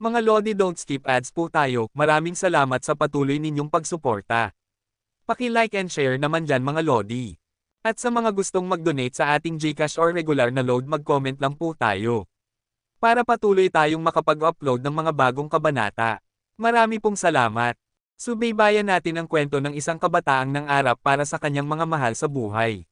Mga Lodi, don't skip ads po tayo. Maraming salamat sa patuloy ninyong pagsuporta. Paki-like and share naman dyan mga Lodi. At sa mga gustong mag-donate sa ating GCash or regular na load, mag-comment lang po tayo. Para patuloy tayong makapag-upload ng mga bagong kabanata. Marami pong salamat. Subaybayan natin ang kwento ng isang kabataang nangarap para sa kanyang mga mahal sa buhay.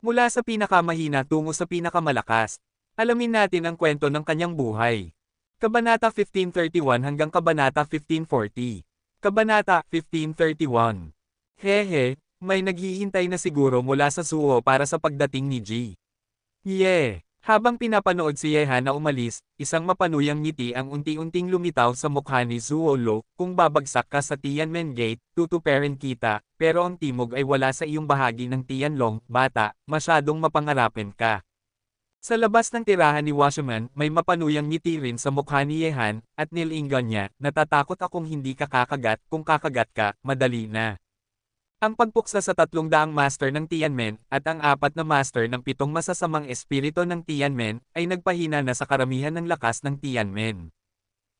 Mula sa pinakamahina tungo sa pinakamalakas. Alamin natin ang kwento ng kanyang buhay. Kabanata 1531 hanggang Kabanata 1540. Kabanata 1531. Hehe, may naghihintay na siguro mula sa Suo para sa pagdating ni G. Habang pinapanood si Yehan na umalis, isang mapanuyang ngiti ang unti-unting lumitaw sa mukha ni Zuolo. Kung babagsak ka sa Tianmen Gate, tutuperin kita, pero ang timog ay wala sa iyong bahagi ng Tianlong, bata, masyadong mapangarapin ka. Sa labas ng tirahan ni Washerman, may mapanuyang ngiti rin sa mukha ni Yehan, at nilingan niya, natatakot akong hindi ka kakagat, kung kakagat ka, madali na. Ang pagpuksa sa 300 master ng Tianmen, at ang 4 na master ng 7 masasamang espiritu ng Tianmen, ay nagpahina na sa karamihan ng lakas ng Tianmen.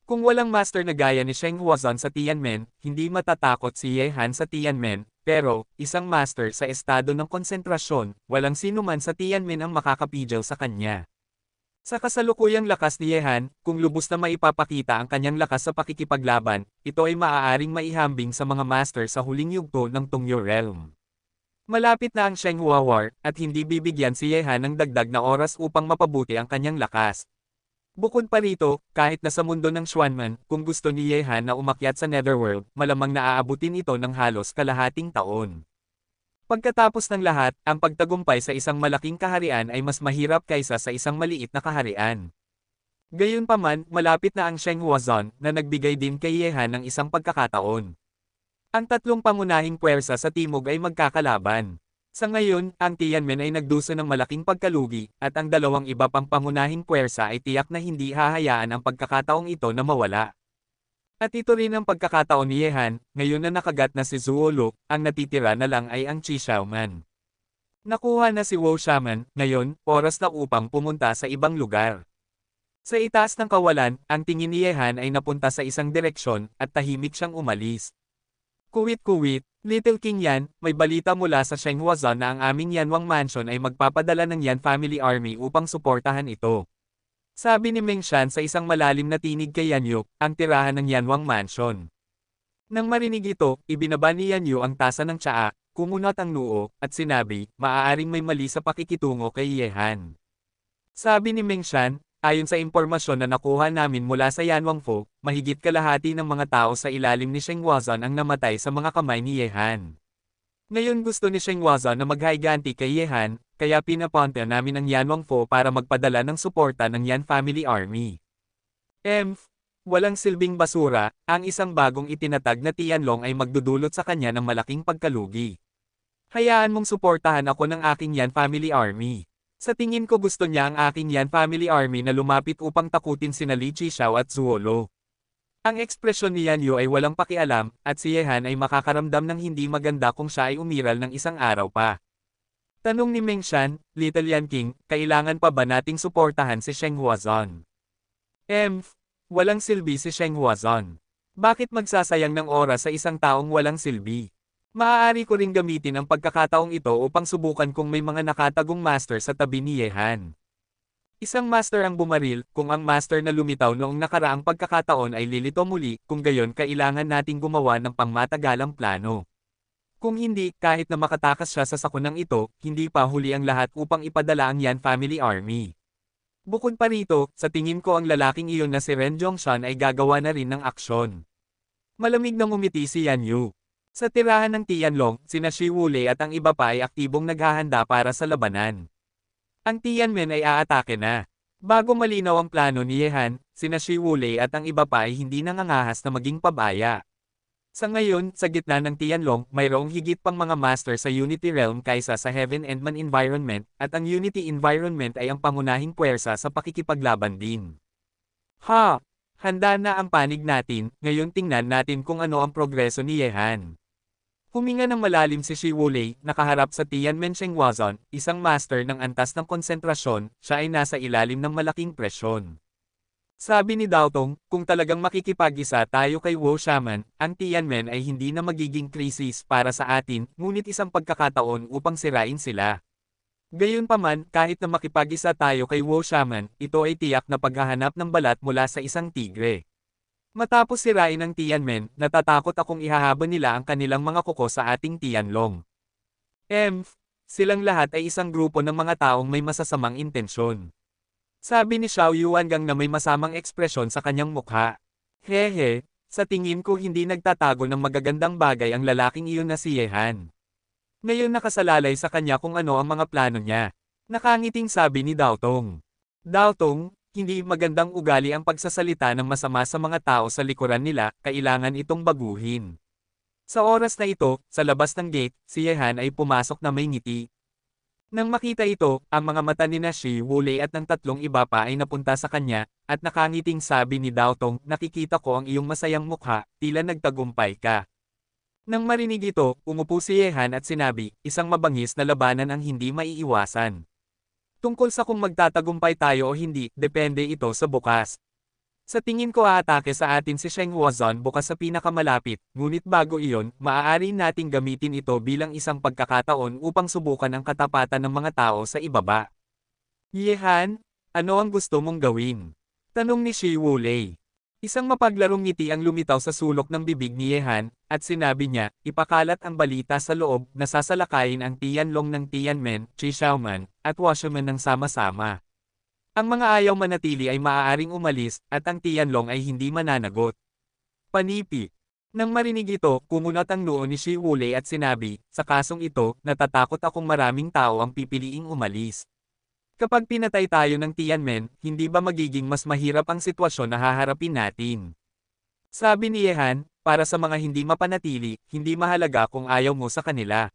Kung walang master na gaya ni Sheng Huazan sa Tianmen, hindi matatakot si Yehan sa Tianmen, pero, isang master sa estado ng konsentrasyon, walang sinuman sa Tianmen ang makakapigil sa kanya. Sa kasalukuyang lakas ni Yehan, kung lubos na maipapakita ang kanyang lakas sa pakikipaglaban, ito ay maaaring maihambing sa mga master sa huling yugto ng Tongyo Realm. Malapit na ang Shenghua War, at hindi bibigyan si Yehan ng dagdag na oras upang mapabuti ang kanyang lakas. Bukod pa rito, kahit nasa mundo ng Xuanman, kung gusto ni Yehan na umakyat sa Netherworld, malamang naaabutin ito ng halos kalahating taon. Pagkatapos ng lahat, ang pagtagumpay sa isang malaking kaharian ay mas mahirap kaysa sa isang maliit na kaharian. Gayunpaman, malapit na ang Sheng Huazan, na nagbigay din kay Yehan ng isang pagkakataon. Ang 3 pangunahing puwersa sa timog ay magkakalaban. Sa ngayon, ang Tianmen ay nagduso ng malaking pagkalugi, at ang 2 iba pang pangunahing puwersa ay tiyak na hindi hahayaan ang pagkakataong ito na mawala. At ito rin ang pagkakataon ni Yehan, ngayon na nakagat na si Zuolok, ang natitira na lang ay ang Qi Xiaoman. Nakuha na si Wu Shaman, ngayon, oras na upang pumunta sa ibang lugar. Sa itaas ng kawalan, ang tingin ni Yehan ay napunta sa isang direksyon, at tahimik siyang umalis. Kuwit-kuwit, Little King Yan, may balita mula sa Sheng Huazan na ang aming Yanwang Mansion ay magpapadala ng Yan Family Army upang suportahan ito. Sabi ni Meng Shan sa isang malalim na tinig kay Yanyu, ang tirahan ng Yanwang Mansion. Nang marinig ito, ibinaba ni Yanyu ang tasa ng tsaa, kumunat ang noo, at sinabi, maaaring may mali sa pakikitungo kay Yehan. Sabi ni Meng Shan, ayon sa impormasyon na nakuha namin mula sa Yanwang Fo, mahigit kalahati ng mga tao sa ilalim ni Sheng Huazan ang namatay sa mga kamay ni Yehan. Ngayon gusto ni Sheng Huazan na maghaiganti kay Yehan, kaya pinapunta namin ang Yanwang Fo para magpadala ng suporta ng Yan Family Army. Walang silbing basura, ang isang bagong itinatag na Tianlong ay magdudulot sa kanya ng malaking pagkalugi. Hayaan mong suportahan ako ng aking Yan Family Army. Sa tingin ko gusto niya ang aking Yan Family Army na lumapit upang takutin sina Li Qixiao at Zuolo. Ang ekspresyon ni Yan Yu ay walang pakialam, at si Yehan ay makakaramdam ng hindi maganda kung siya ay umiral ng isang araw pa. Tanong ni Meng Shan, Little Yan King, kailangan pa ba nating suportahan si Sheng Huazan? Walang silbi si Sheng Huazan. Bakit magsasayang ng oras sa isang taong walang silbi? Maaari ko ring gamitin ang pagkakataong ito upang subukan kung may mga nakatagong master sa tabi ni Yehan. Isang master ang bumaril, kung ang master na lumitaw noong nakaraang pagkakataon ay lilito muli, kung gayon kailangan nating gumawa ng pangmatagalang plano. Kung hindi, kahit na makatakas siya sa sakunang ito, hindi pa huli ang lahat upang ipadala ang Yan Family Army. Bukod pa rito, sa tingin ko ang lalaking iyon na si Ren Zhongshan ay gagawa na rin ng aksyon. Malamig na ngumiti si Yan Yu. Sa tirahan ng Tianlong, sina Shi Wulei at ang iba pa ay aktibong naghahanda para sa labanan. Ang Tianmen ay aatake na. Bago malinaw ang plano ni Yehan, sina Shi Wulei at ang iba pa ay hindi nangangahas na maging pabaya. Sa ngayon, sa gitna ng Tianlong, mayroong higit pang mga master sa Unity Realm kaysa sa Heaven and Man Environment, at ang Unity Environment ay ang pangunahing puwersa sa pakikipaglaban din. Handa na ang panig natin, ngayon tingnan natin kung ano ang progreso ni Yehan. Huminga ng malalim si Shi Wulei, nakaharap sa Tianmen Sheng Huazan, isang master ng antas ng konsentrasyon, siya ay nasa ilalim ng malaking presyon. Sabi ni Daotong, kung talagang makikipag-isa tayo kay Wu Shaman, ang Tianmen ay hindi na magiging krisis para sa atin, ngunit isang pagkakataon upang sirain sila. Gayunpaman, kahit na makipag-isa tayo kay Wu Shaman, ito ay tiyak na paghahanap ng balat mula sa isang tigre. Matapos sirain ang Tianmen, natatakot akong ihahabol nila ang kanilang mga kuko sa ating Tianlong. Silang lahat ay isang grupo ng mga taong may masasamang intensyon. Sabi ni Xiao Yuangang na may masamang ekspresyon sa kanyang mukha. Hehe, sa tingin ko hindi nagtatago ng magagandang bagay ang lalaking iyon na si Yehan. Ngayon nakasalalay sa kanya kung ano ang mga plano niya. Nakangiting sabi ni Daotong. Daotong, hindi magandang ugali ang pagsasalita ng masama sa mga tao sa likuran nila, kailangan itong baguhin. Sa oras na ito, sa labas ng gate, si Yehan ay pumasok na may ngiti. Nang makita ito, ang mga mata ni Shi Wulei at ng tatlong iba pa ay napunta sa kanya, at nakangiting sabi ni Daotong, nakikita ko ang iyong masayang mukha, tila nagtagumpay ka. Nang marinig ito, umupo si Yehan at sinabi, isang mabangis na labanan ang hindi maiiwasan. Tungkol sa kung magtatagumpay tayo o hindi, depende ito sa bukas. Sa tingin ko aatake sa atin si Sheng Wuzhan bukas sa pinakamalapit, ngunit bago iyon, maaari nating gamitin ito bilang isang pagkakataon upang subukan ang katapatan ng mga tao sa ibaba. Yehan, ano ang gusto mong gawin? Tanong ni Shi Wulei. Isang mapaglarong ngiti ang lumitaw sa sulok ng bibig ni Yehan, at sinabi niya, ipakalat ang balita sa loob na sasalakayin ang Tianlong ng Tianmen, Qi Xiaoman, at Washerman ng sama-sama. Ang mga ayaw manatili ay maaaring umalis, at ang Tianlong ay hindi mananagot. Panipi. Nang marinig ito, kumunat ang noo ni Shi Wulei at sinabi, sa kasong ito, natatakot akong maraming tao ang pipiliing umalis. Kapag pinatay tayo ng Tianmen, hindi ba magiging mas mahirap ang sitwasyon na haharapin natin? Sabi ni Yehan, para sa mga hindi mapanatili, hindi mahalaga kung ayaw mo sa kanila.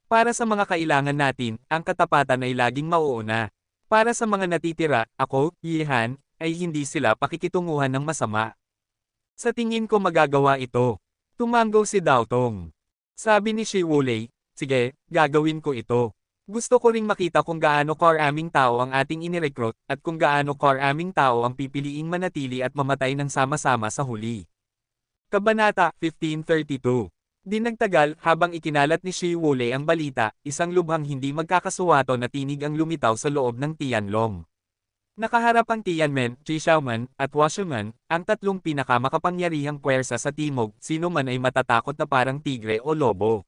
Para sa mga kailangan natin, ang katapatan ay laging mauuna. Para sa mga natitira, ako, Yehan, ay hindi sila pakikitunguhan ng masama. Sa tingin ko magagawa ito. Tumanggo si Daotong. Sabi ni Shi Wulei, sige, gagawin ko ito. Gusto ko ring makita kung gaano karaming tao ang ating inirecruit, at kung gaano karaming tao ang pipiliing manatili at mamatay ng sama-sama sa huli. Kabanata 1532. Di nagtagal, habang ikinalat ni Shi Wulei ang balita, isang lubhang hindi magkakasuwato na tinig ang lumitaw sa loob ng Tianlong. Nakaharap ang Tianmen, Qi Xiaoman, at Washerman, ang tatlong pinakamakapangyarihang puwersa sa timog, sino man ay matatakot na parang tigre o lobo.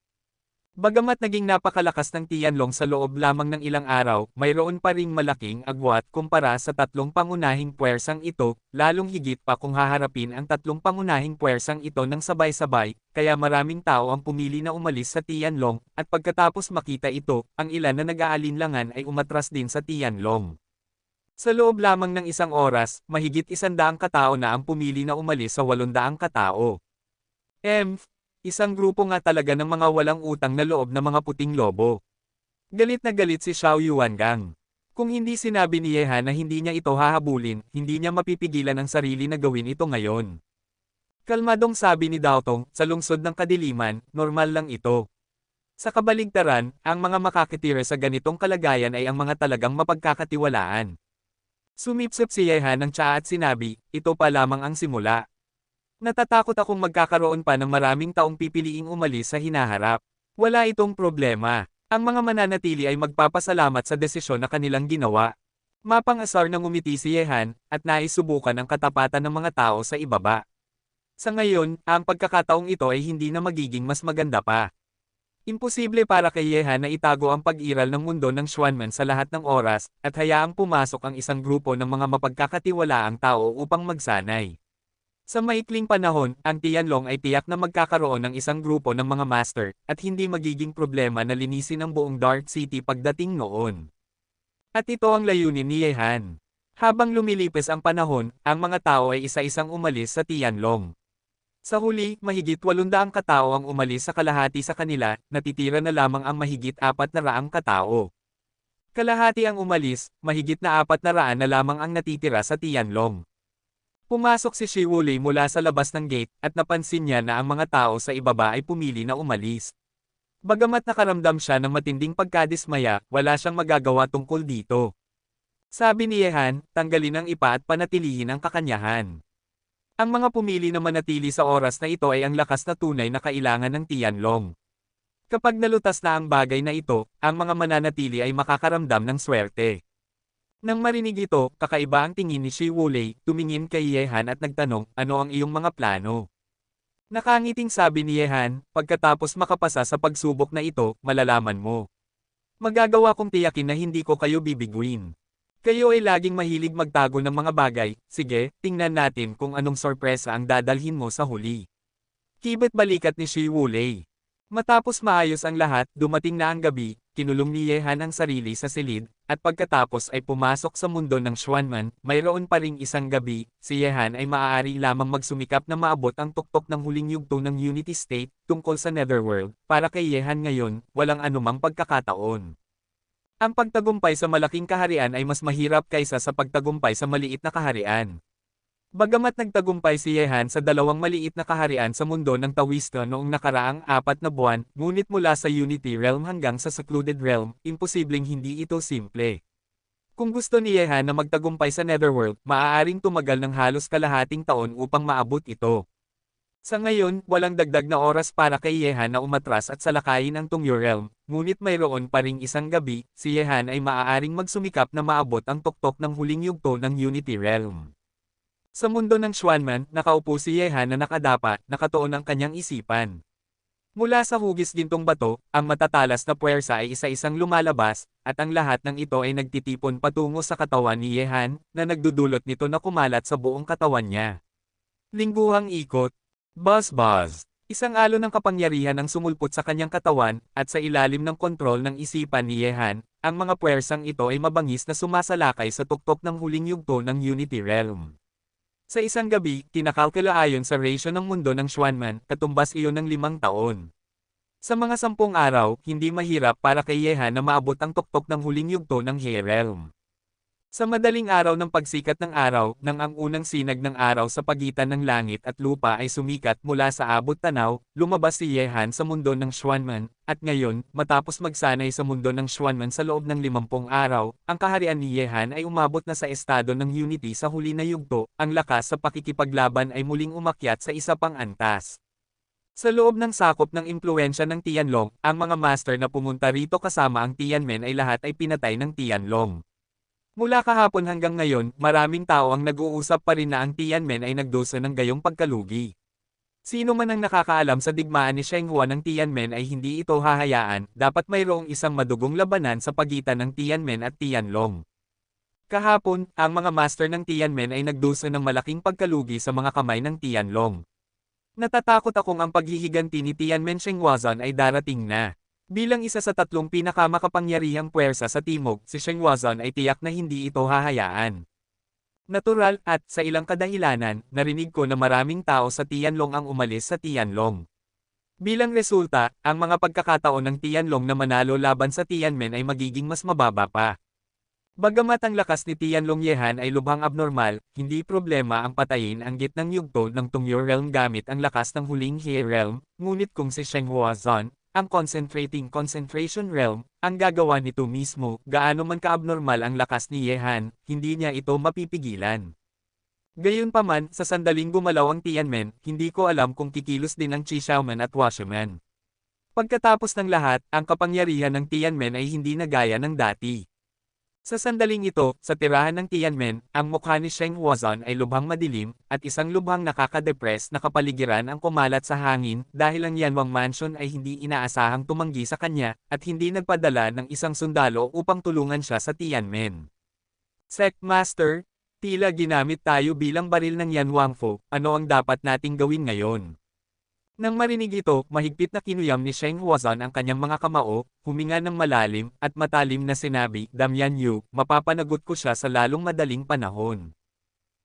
Bagamat naging napakalakas ng Tianlong sa loob lamang ng ilang araw, mayroon pa ring malaking agwat kumpara sa tatlong pangunahing puwersang ito, lalong higit pa kung haharapin ang tatlong pangunahing puwersang ito ng sabay-sabay, kaya maraming tao ang pumili na umalis sa Tianlong, at pagkatapos makita ito, ang ilan na nag-aalinlangan ay umatras din sa Tianlong. Sa loob lamang ng isang oras, mahigit 100 katao na ang pumili na umalis sa 800 katao. Isang grupo nga talaga ng mga walang utang na loob na mga puting lobo. Galit na galit si Xiao Yuangang. Kung hindi sinabi ni Yehan na hindi niya ito hahabulin, hindi niya mapipigilan ang sarili na gawin ito ngayon. Kalmadong sabi ni Daotong, sa lungsod ng kadiliman, normal lang ito. Sa kabaligtaran, ang mga makakatira sa ganitong kalagayan ay ang mga talagang mapagkakatiwalaan. Sumipsip si Yehan ng tsaa at sinabi, ito pa lamang ang simula. Natatakot akong magkakaroon pa ng maraming taong pipiliing umalis sa hinaharap. Wala itong problema. Ang mga mananatili ay magpapasalamat sa desisyon na kanilang ginawa. Mapang-asar na ngumiti si Yehan, at naisubukan ang katapatan ng mga tao sa ibaba. Sa ngayon, ang pagkakataong ito ay hindi na magiging mas maganda pa. Imposible para kay Yehan na itago ang pag-iral ng mundo ng Xuanman sa lahat ng oras, at hayaang pumasok ang isang grupo ng mga mapagkakatiwalaang tao upang magsanay. Sa maikling panahon, ang Tianlong ay tiyak na magkakaroon ng isang grupo ng mga master, at hindi magiging problema na linisin ang buong Dark City pagdating noon. At ito ang layunin ni Yehan. Habang lumilipis ang panahon, ang mga tao ay isa-isang umalis sa Tianlong. Sa huli, mahigit 800 katao ang umalis sa kalahati sa kanila, natitira na lamang ang mahigit 400 katao. Kalahati ang umalis, mahigit na 400 na lamang ang natitira sa Tianlong. Pumasok si Shi Wulei mula sa labas ng gate, at napansin niya na ang mga tao sa ibaba ay pumili na umalis. Bagamat nakaramdam siya ng matinding pagkadismaya, wala siyang magagawa tungkol dito. Sabi ni Yehan, tanggalin ang ipa at panatilihin ang kakanyahan. Ang mga pumili na manatili sa oras na ito ay ang lakas na tunay na kailangan ng Tianlong. Kapag nalutas na ang bagay na ito, ang mga mananatili ay makakaramdam ng swerte. Nang marinig ito, kakaiba ang tingin ni Shi Wulei, tumingin kay Yehan at nagtanong, ano ang iyong mga plano? Nakangiting sabi ni Yehan, pagkatapos makapasa sa pagsubok na ito, malalaman mo. Magagawa kong tiyakin na hindi ko kayo bibiguin. Kayo ay laging mahilig magtago ng mga bagay, sige, tingnan natin kung anong sorpresa ang dadalhin mo sa huli. Kibet balikat ni Shi Wulei. Matapos maayos ang lahat, dumating na ang gabi, kinulong ni Yehan ang sarili sa silid, at pagkatapos ay pumasok sa mundo ng Xuanman, mayroon pa ring isang gabi, si Yehan ay maaari lamang magsumikap na maabot ang tuktok ng huling yugto ng Unity State, tungkol sa Netherworld, para kay Yehan ngayon, walang anumang pagkakataon. Ang pagtagumpay sa malaking kaharian ay mas mahirap kaysa sa pagtagumpay sa maliit na kaharian. Bagamat nagtagumpay si Yehan sa dalawang maliit na kaharian sa mundo ng Taoista noong nakaraang 4 na buwan, ngunit mula sa Unity Realm hanggang sa Secluded Realm, imposibleng hindi ito simple. Kung gusto ni Yehan na magtagumpay sa Netherworld, maaaring tumagal ng halos kalahating taon upang maabot ito. Sa ngayon, walang dagdag na oras para kay Yehan na umatras at salakayin ang Tongyo Realm, ngunit mayroon pa ring isang gabi, si Yehan ay maaaring magsumikap na maabot ang tuktok ng huling yugto ng Unity Realm. Sa mundo ng Xuanman, nakaupo si Yehan na nakadapa, nakatuon ang kanyang isipan. Mula sa hugis gintong bato, ang matatalas na puwersa ay isa-isang lumalabas, at ang lahat ng ito ay nagtitipon patungo sa katawan ni Yehan, na nagdudulot nito na kumalat sa buong katawan niya. Lingguhang ikot. Buzz. Isang alon ng kapangyarihan ang sumulpot sa kanyang katawan, at sa ilalim ng kontrol ng isipan ni Yehan, ang mga puwersang ito ay mabangis na sumasalakay sa tuktok ng huling yugto ng Unity Realm. Sa isang gabi, kinakalkula ayon sa ratio ng mundo ng Xuanman, katumbas iyon ng 5 taon. Sa mga 10 araw, hindi mahirap para kay Yehan na maabot ang tuktok ng huling yugto ng He Realm. Sa madaling araw ng pagsikat ng araw, nang ang unang sinag ng araw sa pagitan ng langit at lupa ay sumikat mula sa abot tanaw, lumabas si Yehan sa mundo ng Xuanman, at ngayon, matapos magsanay sa mundo ng Xuanman sa loob ng 50 araw, ang kaharian ni Yehan ay umabot na sa estado ng Unity sa huli na yugto, ang lakas sa pakikipaglaban ay muling umakyat sa isa pang antas. Sa loob ng sakop ng impluensya ng Tianlong, ang mga master na pumunta rito kasama ang Tianmen ay lahat ay pinatay ng Tianlong. Mula kahapon hanggang ngayon, maraming tao ang nag-uusap pa rin na ang Tianmen ay nagdusa ng gayong pagkalugi. Sino man ang nakakaalam sa digmaan ni Sheng Hua ng Tianmen ay hindi ito hahayaan, dapat mayroong isang madugong labanan sa pagitan ng Tianmen at Tianlong. Kahapon, ang mga master ng Tianmen ay nagdusa ng malaking pagkalugi sa mga kamay ng Tianlong. Natatakot akong ang paghihiganti ni Tianmen Shenghuazan ay darating na. Bilang isa sa 3 pinakamakapangyarihang puwersa sa timog, si Shenghuazan ay tiyak na hindi ito hahayaan. Natural, at sa ilang kadahilanan, narinig ko na maraming tao sa Tianlong ang umalis sa Tianlong. Bilang resulta, ang mga pagkakataon ng Tianlong na manalo laban sa Tianmen ay magiging mas mababa pa. Bagamat ang lakas ni Tianlong Yehan ay lubhang abnormal, hindi problema ang patayin ang gitnang yugto ng Tongyo Realm gamit ang lakas ng huling He Realm, ngunit kung si Shenghuazan, ang concentration realm, ang gagawa nito mismo, gaano man ka-abnormal ang lakas ni Yehan, hindi niya ito mapipigilan. Gayunpaman, sa sandaling gumalaw ang Tianmen, hindi ko alam kung kikilos din ang Qi Xiaoman at Washerman. Pagkatapos ng lahat, ang kapangyarihan ng Tianmen ay hindi na gaya ng dati. Sa sandaling ito, sa tirahan ng Tianmen, ang mukha ni Shenghuazan ay lubhang madilim, at isang lubhang nakaka-depress na kapaligiran ang kumalat sa hangin dahil ang Yanwang Mansion ay hindi inaasahang tumanggi sa kanya, at hindi nagpadala ng isang sundalo upang tulungan siya sa Tianmen. Sect Master, tila ginamit tayo bilang baril ng Yanwangfo, ano ang dapat nating gawin ngayon? Nang marinig ito, mahigpit na kinuyam ni Shenghuazan ang kanyang mga kamao, huminga ng malalim, at matalim na sinabi, Damyan Yu, mapapanagot ko siya sa lalong madaling panahon.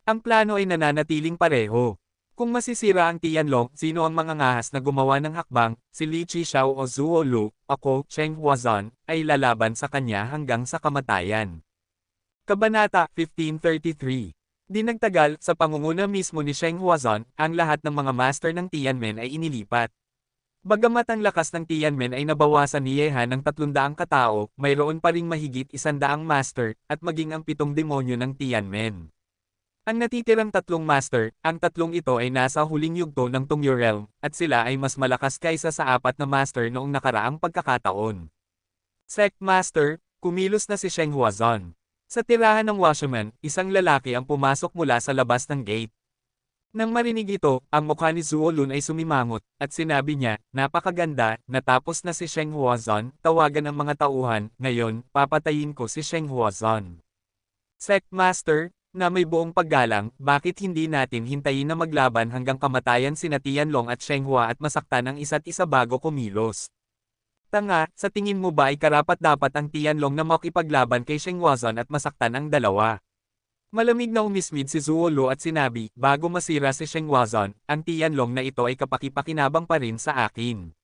Ang plano ay nananatiling pareho. Kung masisira ang Tianlong, sino ang mga ngahas na gumawa ng hakbang, si Li Qixiao o Zhuo Lu, ako, Shenghuazan, ay lalaban sa kanya hanggang sa kamatayan. Kabanata 1533. Di nagtagal, sa pangunguna mismo ni Shenghuazan, ang lahat ng mga master ng Tianmen ay inilipat. Bagamat ang lakas ng Tianmen ay nabawasan ni Yehan ng 300 katao, mayroon pa ring mahigit 100 master, at maging ang 7 demonyo ng Tianmen. Ang natitirang 3 master, ang 3 ito ay nasa huling yugto ng Tongyu Realm, at sila ay mas malakas kaysa sa 4 na master noong nakaraang pagkakataon. Sect Master, kumilos na si Sheng Huazon. Sa tirahan ng washerman, isang lalaki ang pumasok mula sa labas ng gate. Nang marinig ito, ang mukha ni Zuo Lun ay sumimangot, at sinabi niya, napakaganda, natapos na si Sheng Huazon, tawagan ang mga tauhan, ngayon, papatayin ko si Sheng Huazon. Sect Master, na may buong paggalang, bakit hindi natin hintayin na maglaban hanggang kamatayan sina Tianlong at Sheng Hua at masaktan ang isa't isa bago kumilos? Tanga, sa tingin mo ba ay karapat-dapat ang Tianlong na makipaglaban kay Sheng Huazon at masaktan ang dalawa? Malamig na umismid si Zuo Lu at sinabi, bago masira si Sheng Huazon, ang Tianlong na ito ay kapaki-pakinabang pa rin sa akin.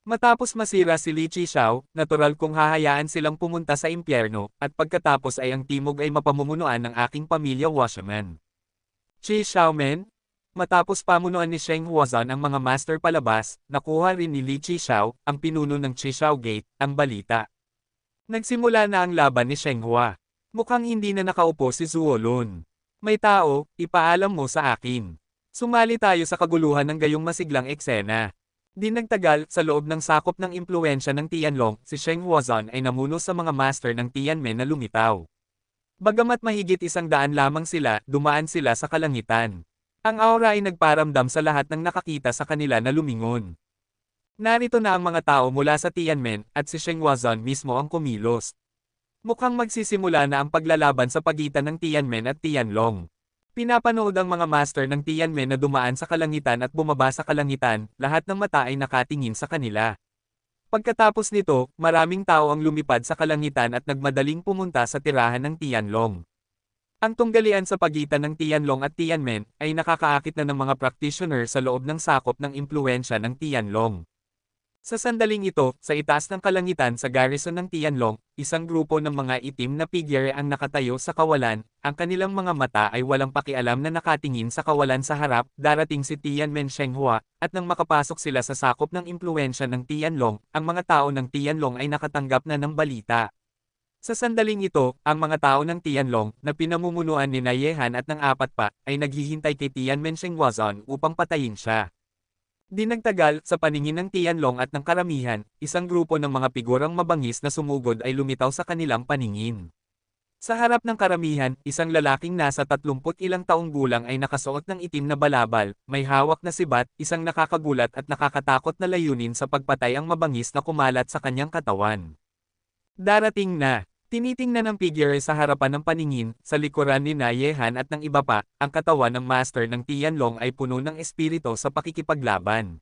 Matapos masira si Li Qixiao, natural kong hahayaan silang pumunta sa impyerno, at pagkatapos ay ang timog ay mapamumunuan ng aking pamilya washerman. Qixiao men? Matapos pamunuan ni Sheng Huazon ang mga master palabas, nakuha rin ni Li Qixiao, ang pinuno ng Qixiao Gate, ang balita. Nagsimula na ang laban ni Sheng Hua. Mukhang hindi na nakaupo si Zuo Lun. May tao, ipaalam mo sa akin. Sumali tayo sa kaguluhan ng gayong masiglang eksena. Di nagtagal, sa loob ng sakop ng impluensya ng Tianlong, si Sheng Huazon ay namuno sa mga master ng Tianmen na lumitaw. Bagamat mahigit 100 lamang sila, dumaan sila sa kalangitan. Ang aura ay nagparamdam sa lahat ng nakakita sa kanila na lumingon. Narito na ang mga tao mula sa Tianmen, at si Sheng Huazon mismo ang kumilos. Mukhang magsisimula na ang paglalaban sa pagitan ng Tianmen at Tianlong. Pinapanood ang mga master ng Tianmen na dumaan sa kalangitan at bumaba sa kalangitan, lahat ng mata ay nakatingin sa kanila. Pagkatapos nito, maraming tao ang lumipad sa kalangitan at nagmadaling pumunta sa tirahan ng Tianlong. Ang tunggalian sa pagitan ng Tianlong at Tianmen ay nakakaakit na ng mga practitioner sa loob ng sakop ng impluensya ng Tianlong. Sa sandaling ito, sa itaas ng kalangitan sa garrison ng Tianlong, isang grupo ng mga itim na figure ang nakatayo sa kawalan, ang kanilang mga mata ay walang pakialam na nakatingin sa kawalan sa harap, darating si Tianmen Sheng Hua, at nang makapasok sila sa sakop ng impluensya ng Tianlong, ang mga tao ng Tianlong ay nakatanggap na ng balita. Sa sandaling ito, ang mga tao ng Tianlong, na pinamumunuan ni Yehan at ng 4 pa, ay naghihintay kay Tianmen Sheng Huazon upang patayin siya. Di nagtagal, sa paningin ng Tianlong at ng karamihan, isang grupo ng mga figurang mabangis na sumugod ay lumitaw sa kanilang paningin. Sa harap ng karamihan, isang lalaking nasa 30 ilang taong gulang ay nakasuot ng itim na balabal, may hawak na sibat, isang nakakagulat at nakakatakot na layunin sa pagpatay ang mabangis na kumalat sa kanyang katawan. Darating na. Tinitingnan ng figure sa harapan ng paningin, sa likuran ni Yehan at ng iba pa, ang katawan ng master ng Tianlong ay puno ng espiritu sa pakikipaglaban.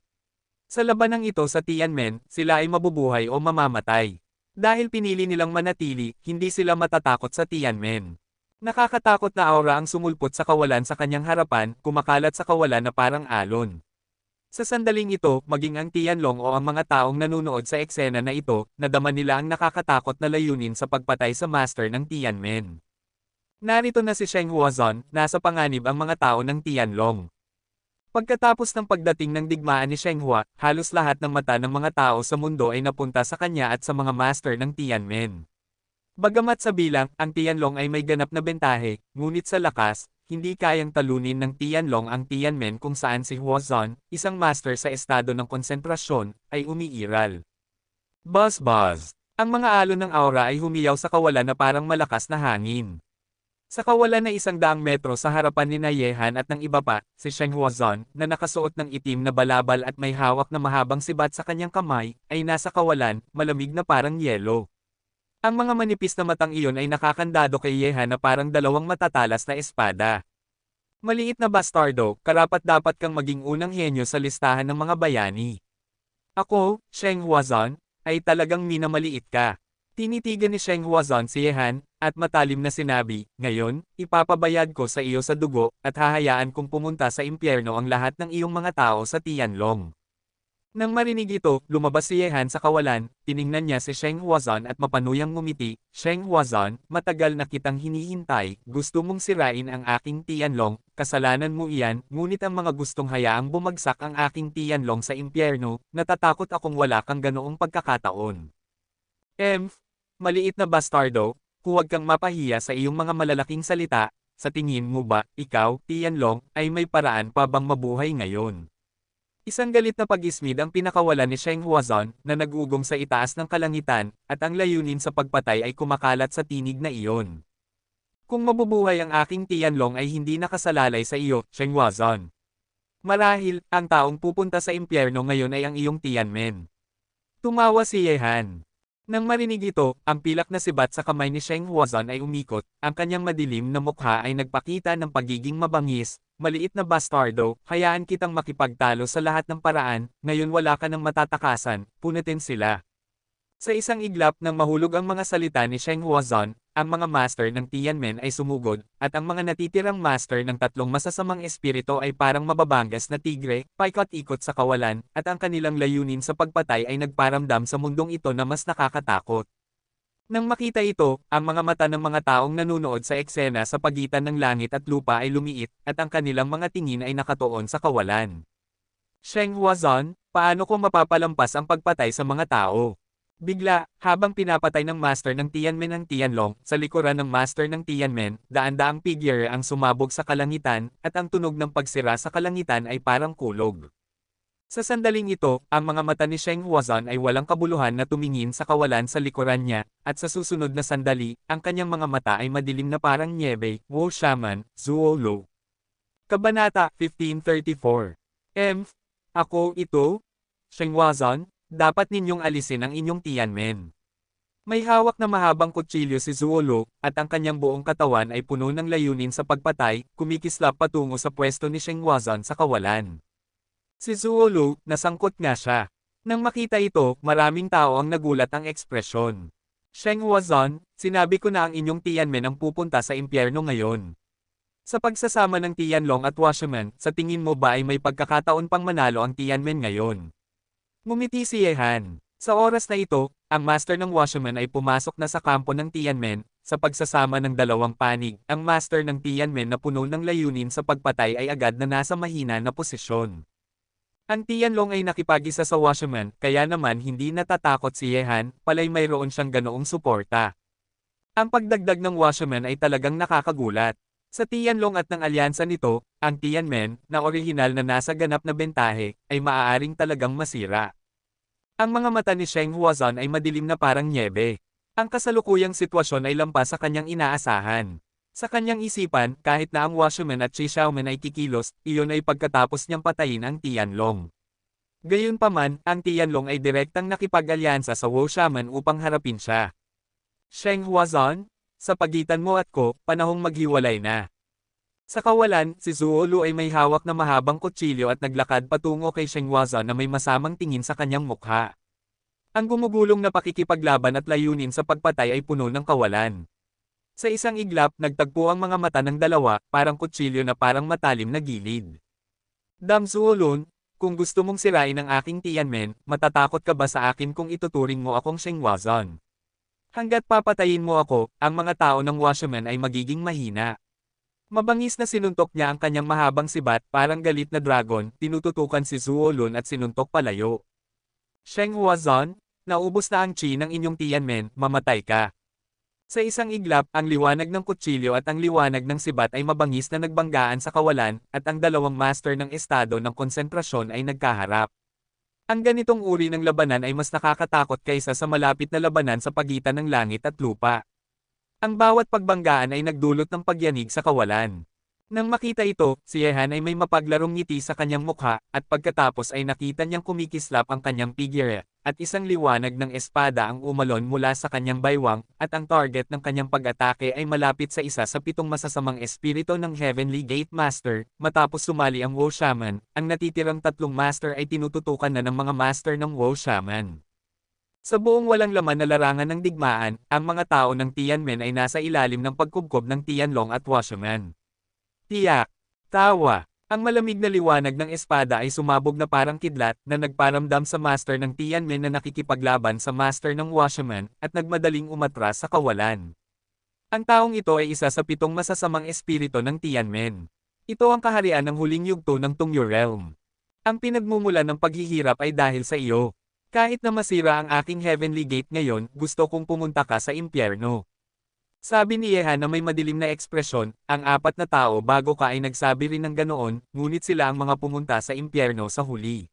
Sa labanang ito sa Tianmen, sila ay mabubuhay o mamamatay. Dahil pinili nilang manatili, hindi sila matatakot sa Tianmen. Nakakatakot na aura ang sumulpot sa kawalan sa kanyang harapan, kumakalat sa kawalan na parang alon. Sa sandaling ito, maging ang Tianlong o ang mga taong nanunood sa eksena na ito, nadama nila ang nakakatakot na layunin sa pagpatay sa master ng Tianmen. Narito na si Sheng Huazon, nasa panganib ang mga tao ng Tianlong. Pagkatapos ng pagdating ng digmaan ni Sheng Hua, halos lahat ng mata ng mga tao sa mundo ay napunta sa kanya at sa mga master ng Tianmen. Bagamat sa bilang, ang Tianlong ay may ganap na bentahe, ngunit sa lakas, hindi kayang talunin ng Tianlong ang Tianmen kung saan si Huazon, isang master sa estado ng konsentrasyon, ay umiiral. Buzz. Ang mga alon ng aura ay humiyaw sa kawalan na parang malakas na hangin. Sa kawalan na 100 metro sa harapan ni Yehan at ng iba pa, si Sheng Huazon, na nakasuot ng itim na balabal at may hawak na mahabang sibat sa kanyang kamay, ay nasa kawalan, malamig na parang yelo. Ang mga manipis na matang iyon ay nakakandado kay Yehan na parang dalawang matatalas na espada. Maliit na bastardo, karapat-dapat kang maging unang henyo sa listahan ng mga bayani. Ako, Sheng Huazon, ay talagang minamaliit ka. Tinitigan ni Sheng Huazon si Yehan, at matalim na sinabi, ngayon, ipapabayad ko sa iyo sa dugo, at hahayaan kong pumunta sa impyerno ang lahat ng iyong mga tao sa Tianlong. Nang marinig ito, lumabas si Yehan sa kawalan, tiningnan niya si Sheng Huazan at mapanuyang ngumiti, Sheng Huazan, matagal na kitang hinihintay, gusto mong sirain ang aking Tianlong, kasalanan mo iyan, ngunit ang mga gustong hayaang bumagsak ang aking Tianlong sa impyerno, natatakot akong wala kang ganoong pagkakataon. Maliit na bastardo, huwag kang mapahiya sa iyong mga malalaking salita, sa tingin mo ba, ikaw, Tianlong, ay may paraan pa bang mabuhay ngayon? Isang galit na pag-ismid ang pinakawalan ni Sheng Huazan, na nag-ugong sa itaas ng kalangitan, at ang layunin sa pagpatay ay kumakalat sa tinig na iyon. Kung mabubuhay ang aking Tianlong ay hindi nakasalalay sa iyo, Sheng Huazan. Marahil, ang taong pupunta sa impyerno ngayon ay ang iyong Tianmen. Tumawa si Yehan. Nang marinig ito, ang pilak na sibat sa kamay ni Sheng Huazan ay umikot, ang kanyang madilim na mukha ay nagpakita ng pagiging mabangis, maliit na bastardo, hayaan kitang makipagtalo sa lahat ng paraan, ngayon wala ka ng matatakasan, punitin sila. Sa isang iglap nang mahulog ang mga salita ni Sheng Huazan, ang mga master ng Tianmen ay sumugod, at ang mga natitirang master ng tatlong masasamang espiritu ay parang mababangas na tigre, paikot-ikot sa kawalan, at ang kanilang layunin sa pagpatay ay nagparamdam sa mundong ito na mas nakakatakot. Nang makita ito, ang mga mata ng mga taong nanunood sa eksena sa pagitan ng langit at lupa ay lumiit, at ang kanilang mga tingin ay nakatuon sa kawalan. Sheng Huazan, paano ko mapapalampas ang pagpatay sa mga tao? Bigla, habang pinapatay ng master ng Tianmen ang Tianlong, sa likuran ng master ng Tianmen, daan-daang figure ang sumabog sa kalangitan, at ang tunog ng pagsira sa kalangitan ay parang kulog. Sa sandaling ito, ang mga mata ni Sheng Huazan ay walang kabuluhan na tumingin sa kawalan sa likuran niya, at sa susunod na sandali, ang kanyang mga mata ay madilim na parang nyebe, Wu Shaman, Zuo Lo. Kabanata 1534. Ako ito? Sheng Huazan, dapat ninyong alisin ang inyong Tianmen. May hawak na mahabang kutsilyo si Zuo Lo, at ang kanyang buong katawan ay puno ng layunin sa pagpatay, kumikislap patungo sa pwesto ni Sheng Huazan sa kawalan. Si Zuo Lo, nasangkot nga siya. Nang makita ito, maraming tao ang nagulat ang ekspresyon. Sheng Huazan, sinabi ko na ang inyong Tianmen ang pupunta sa impyerno ngayon. Sa pagsasama ng Tianlong at Washerman, sa tingin mo ba ay may pagkakataon pang manalo ang Tianmen ngayon? Ngumiti si Yehan. Sa oras na ito, ang master ng Washerman ay pumasok na sa kampo ng Tianmen, sa pagsasama ng dalawang panig. Ang master ng Tianmen na puno ng layunin sa pagpatay ay agad na nasa mahina na posisyon. Ang Tianlong ay nakipag-isa sa Washerman, kaya naman hindi natatakot si Yehan, palay mayroon siyang ganoong suporta. Ang pagdagdag ng Washerman ay talagang nakakagulat. Sa Tianlong at ng alyansa nito, ang Tianmen, na orihinal na nasa ganap na bentahe, ay maaaring talagang masira. Ang mga mata ni Sheng Huazan ay madilim na parang nyebe. Ang kasalukuyang sitwasyon ay lampas sa kanyang inaasahan. Sa kanyang isipan, kahit na ang Washerman at Shi Xiaoman ay kikilos, iyon ay pagkatapos niyang patayin ang Tianlong. Gayunpaman, ang Tianlong ay direktang nakipag-alyansa sa Wu Shaman upang harapin siya. Sheng Huazan, sa pagitan mo at ko, panahong maghiwalay na. Sa kawalan, si Zuo Lo ay may hawak na mahabang kutsilyo at naglakad patungo kay Sheng Huazan na may masamang tingin sa kanyang mukha. Ang gumugulong na pakikipaglaban at layunin sa pagpatay ay puno ng kawalan. Sa isang iglap, nagtagpo ang mga mata ng dalawa, parang kutsilyo na parang matalim na gilid. Dam Zuo Lun, kung gusto mong sirain ang aking Tianmen, matatakot ka ba sa akin kung ituturing mo akong Sheng Huazan? Hanggat papatayin mo ako, ang mga tao ng Washerman ay magiging mahina. Mabangis na sinuntok niya ang kanyang mahabang sibat, parang galit na dragon, tinututukan si Zuo Lun at sinuntok palayo. Sheng Huazan, naubos na ang chi ng inyong Tianmen, mamatay ka. Sa isang iglap, ang liwanag ng kutsilyo at ang liwanag ng sibat ay mabangis na nagbanggaan sa kawalan, at ang dalawang master ng estado ng konsentrasyon ay nagkaharap. Ang ganitong uri ng labanan ay mas nakakatakot kaysa sa malapit na labanan sa pagitan ng langit at lupa. Ang bawat pagbanggaan ay nagdulot ng pagyanig sa kawalan. Nang makita ito, si Yehan ay may mapaglarong ngiti sa kanyang mukha, at pagkatapos ay nakita niyang kumikislap ang kanyang figure, at isang liwanag ng espada ang umalon mula sa kanyang baywang, at ang target ng kanyang pag-atake ay malapit sa isa sa 7 masasamang espiritu ng Heavenly Gate Master. Matapos sumali ang Wu Shaman, ang natitirang 3 master ay tinututukan na ng mga master ng Wu Shaman. Sa buong walang laman na larangan ng digmaan, ang mga tao ng Tianmen ay nasa ilalim ng pagkubkob ng Tianlong at Washerman. Tiyak, tawa, Ang malamig na liwanag ng espada ay sumabog na parang kidlat na nagparamdam sa master ng Tianmen na nakikipaglaban sa master ng Washerman at nagmadaling umatras sa kawalan. Ang taong ito ay isa sa 7 masasamang espiritu ng Tianmen. Ito ang kaharian ng huling yugto ng Tongyu Realm. Ang pinagmumulan ng paghihirap ay dahil sa iyo. Kahit na masira ang aking Heavenly Gate ngayon, gusto kong pumunta ka sa impyerno. Sabi ni Yehan na may madilim na ekspresyon, ang 4 na tao bago ka ay nagsabi rin ng ganoon, ngunit sila ang mga pumunta sa impyerno sa huli.